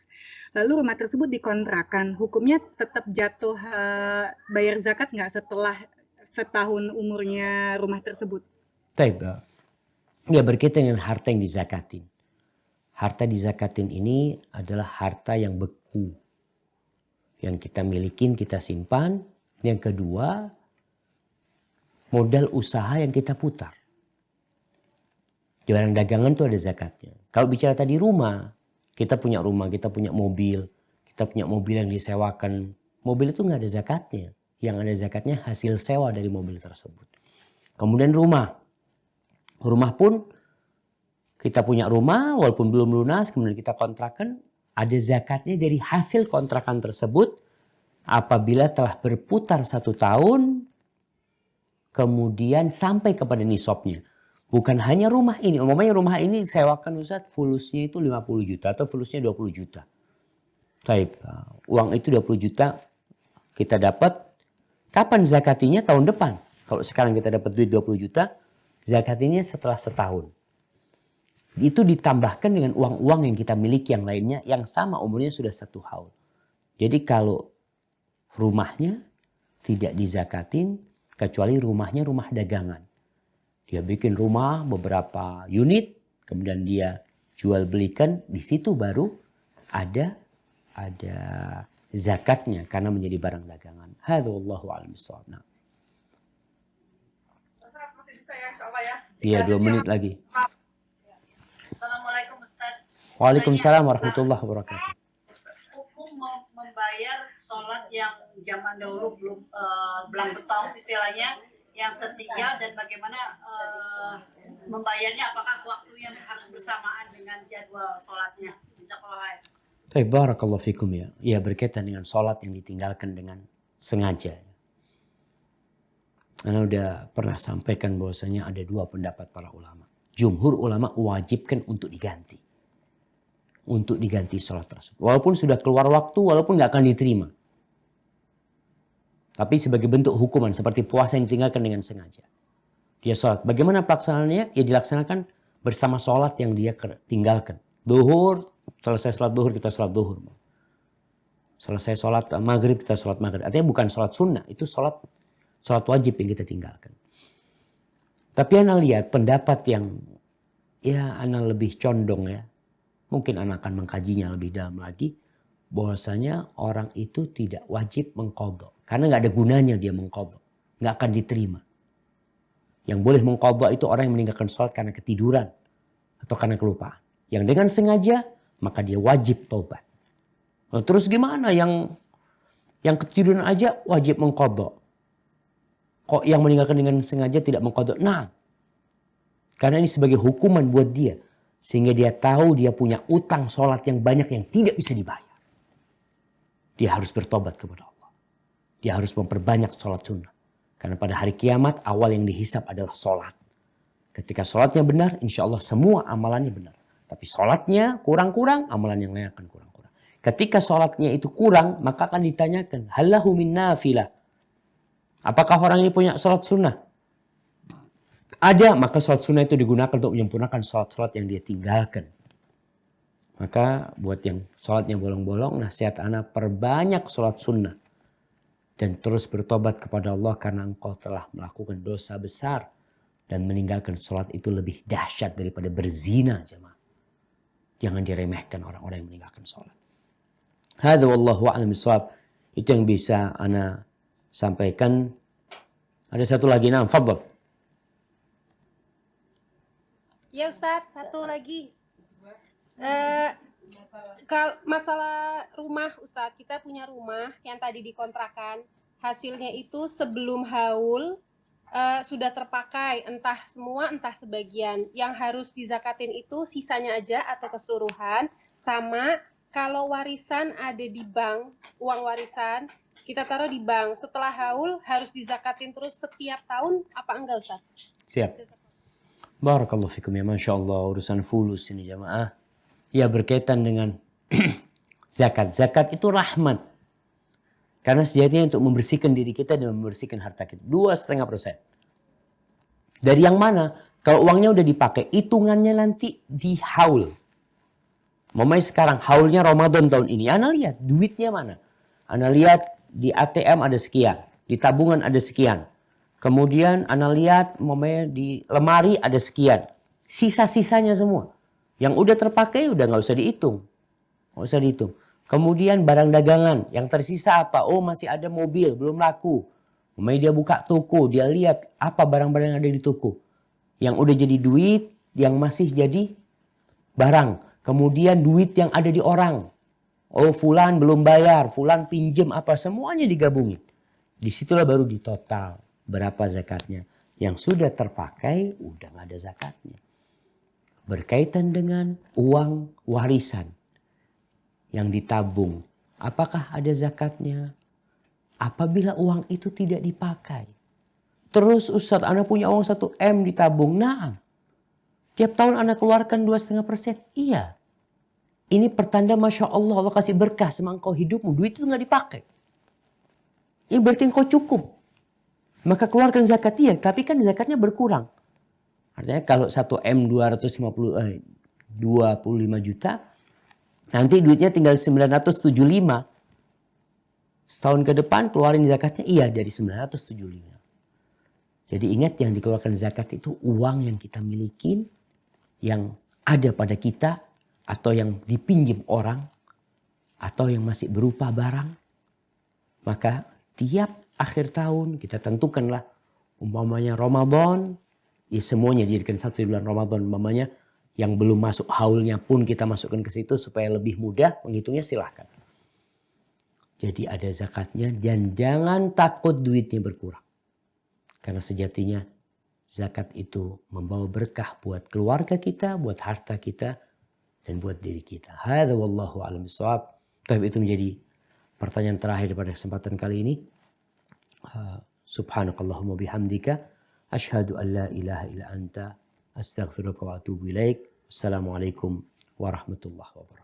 lalu rumah tersebut dikontrakan, hukumnya tetap jatuh bayar zakat nggak setelah setahun umurnya rumah tersebut? Baik, ya berkaitan dengan harta yang dizakatin. Harta dizakatin ini adalah harta yang beku. Yang kita milikin, kita simpan. Yang kedua, modal usaha yang kita putar. Di barang dagangan itu ada zakatnya. Kalau bicara tadi rumah, kita punya mobil, kita punya mobil yang disewakan. Mobil itu nggak ada zakatnya. Yang ada zakatnya hasil sewa dari mobil tersebut. Kemudian rumah. Rumah pun kita punya rumah walaupun belum lunas, kemudian kita kontrakan, ada zakatnya dari hasil kontrakan tersebut apabila telah berputar 1 tahun kemudian sampai kepada nisabnya. Bukan hanya rumah ini. Umpamanya rumah ini disewakan Ustaz, fulusnya itu 50 juta atau fulusnya 20 juta. Baik, uang itu 20 juta kita dapat. Kapan zakatinya? Tahun depan. Kalau sekarang kita dapat duit 20 juta, zakatinya setelah setahun. Itu ditambahkan dengan uang-uang yang kita miliki yang lainnya yang sama umurnya sudah 1 haul. Jadi kalau rumahnya tidak dizakatin kecuali rumahnya rumah dagangan. Dia bikin rumah beberapa unit, kemudian dia jual belikan, di situ baru ada zakatnya karena menjadi barang dagangan. Hadza wallahu a'lam bissawab. Nah. Iya, 2 menit lagi. Assalamualaikum Ustaz. Waalaikumsalam warahmatullahi wabarakatuh. Hukum membayar sholat yang zaman dahulu belum betong istilahnya, yang ketiga, dan bagaimana membayarnya, apakah waktunya harus bersamaan dengan jadwal sholatnya? Jazakallah khair. Barakallahu fikum ya. Ya berkaitan dengan sholat yang ditinggalkan dengan sengaja. Anda udah pernah sampaikan bahwasanya ada 2 pendapat para ulama. Jumhur ulama wajibkan untuk diganti. Untuk diganti sholat tersebut. Walaupun sudah keluar waktu, walaupun nggak akan diterima. Tapi sebagai bentuk hukuman seperti puasa yang ditinggalkan dengan sengaja. Dia sholat. Bagaimana pelaksanaannya? Ya dilaksanakan bersama sholat yang dia tinggalkan. Duhur, selesai sholat duhur kita sholat duhur. Selesai sholat maghrib kita sholat maghrib. Artinya bukan sholat sunnah. Itu sholat wajib yang kita tinggalkan. Tapi Ana lihat pendapat yang ya Ana lebih condong ya. Mungkin Ana akan mengkajinya lebih dalam lagi. Bahwasanya orang itu tidak wajib mengqadha. Karena nggak ada gunanya dia mengqadha. Nggak akan diterima. Yang boleh mengqadha itu orang yang meninggalkan sholat karena ketiduran. Atau karena kelupaan. Yang dengan sengaja maka dia wajib taubat. Nah, terus gimana yang ketiduran aja wajib mengqadha? Kok yang meninggalkan dengan sengaja tidak mengqadha? Nah, karena ini sebagai hukuman buat dia. Sehingga dia tahu dia punya utang sholat yang banyak yang tidak bisa dibayar. Dia harus bertobat kepada Allah. Dia harus memperbanyak sholat sunnah. Karena pada hari kiamat awal yang dihisap adalah sholat. Ketika sholatnya benar, insya Allah semua amalannya benar. Tapi sholatnya kurang-kurang, amalan yang lain akan kurang-kurang. Ketika sholatnya itu kurang, maka akan ditanyakan, halahu min nafilah. Apakah orang ini punya sholat sunnah? Ada, maka sholat sunnah itu digunakan untuk menyempurnakan sholat-sholat yang dia tinggalkan. Maka buat yang sholatnya bolong-bolong, nasihat ana perbanyak sholat sunnah. Dan terus bertobat kepada Allah karena engkau telah melakukan dosa besar. Dan meninggalkan sholat itu lebih dahsyat daripada berzina, jemaah. Jangan diremehkan orang-orang yang meninggalkan sholat. Hadza wallahu a'lam bishawab. Itu yang bisa ana sampaikan. Ada satu lagi, nah, fadhal. Ya Ustadz, satu lagi. Kalau masalah rumah Ustadz, kita punya rumah yang tadi dikontrakan. Hasilnya itu sebelum haul sudah terpakai, entah semua, entah sebagian. Yang harus dizakatin itu sisanya aja atau keseluruhan. Sama kalau warisan ada di bank, uang warisan, kita taruh di bank. Setelah haul harus dizakatin terus setiap tahun, apa enggak Ustaz? Siap. Barakallahu fikum ya, Masya Allah, urusan fulus ini jamaah. Ya berkaitan dengan zakat. Zakat itu rahmat. Karena sejatinya untuk membersihkan diri kita dan membersihkan harta kita. 2,5%. Dari yang mana? Kalau uangnya udah dipakai, hitungannya nanti di haul. Mamanya sekarang haulnya Ramadan tahun ini. Ana lihat duitnya mana? Ana lihat di ATM ada sekian. Di tabungan ada sekian. Kemudian ana lihat mamanya di lemari ada sekian. Sisa-sisanya semua. Yang udah terpakai udah nggak usah dihitung. Nggak usah dihitung. Kemudian barang dagangan. Yang tersisa apa? Oh masih ada mobil belum laku. Mamanya dia buka toko. Dia lihat apa barang-barang yang ada di toko. Yang udah jadi duit. Yang masih jadi barang. Kemudian duit yang ada di orang. Oh fulan belum bayar. Fulan pinjem apa. Semuanya digabungin. Disitulah baru ditotal. Berapa zakatnya. Yang sudah terpakai udah gak ada zakatnya. Berkaitan dengan uang warisan. Yang ditabung. Apakah ada zakatnya? Apabila uang itu tidak dipakai. Terus Ustadz, Anda punya uang 1 M ditabung. Nah, tiap tahun Anda keluarkan 2,5%. Iya. Ini pertanda Masya Allah, Allah kasih berkah sama engkau hidupmu. Duit itu gak dipakai. Ini berarti engkau cukup. Maka keluarkan zakat dia, tapi kan zakatnya berkurang. Artinya kalau 1 M 25 juta, nanti duitnya tinggal 975. Setahun ke depan keluarin zakatnya, iya dari 975. Jadi ingat yang dikeluarkan zakat itu uang yang kita miliki, yang ada pada kita, atau yang dipinjam orang, atau yang masih berupa barang. Maka tiap akhir tahun kita tentukanlah umpamanya Ramadan, ya semuanya dijadikan satu di bulan Ramadan. Umpamanya yang belum masuk haulnya pun kita masukkan ke situ supaya lebih mudah menghitungnya, silahkan. Jadi ada zakatnya dan jangan takut duitnya berkurang. Karena sejatinya zakat itu membawa berkah buat keluarga kita, buat harta kita, dan buat diri kita. Hadza wallahu a'lam bishawab. Tapi itu menjadi pertanyaan terakhir pada kesempatan kali ini. Subhanakallahumma bihamdika asyhadu an la ilaha illa anta astaghfiruka wa atubu ilaik. Assalamualaikum warahmatullahi wabarakatuh.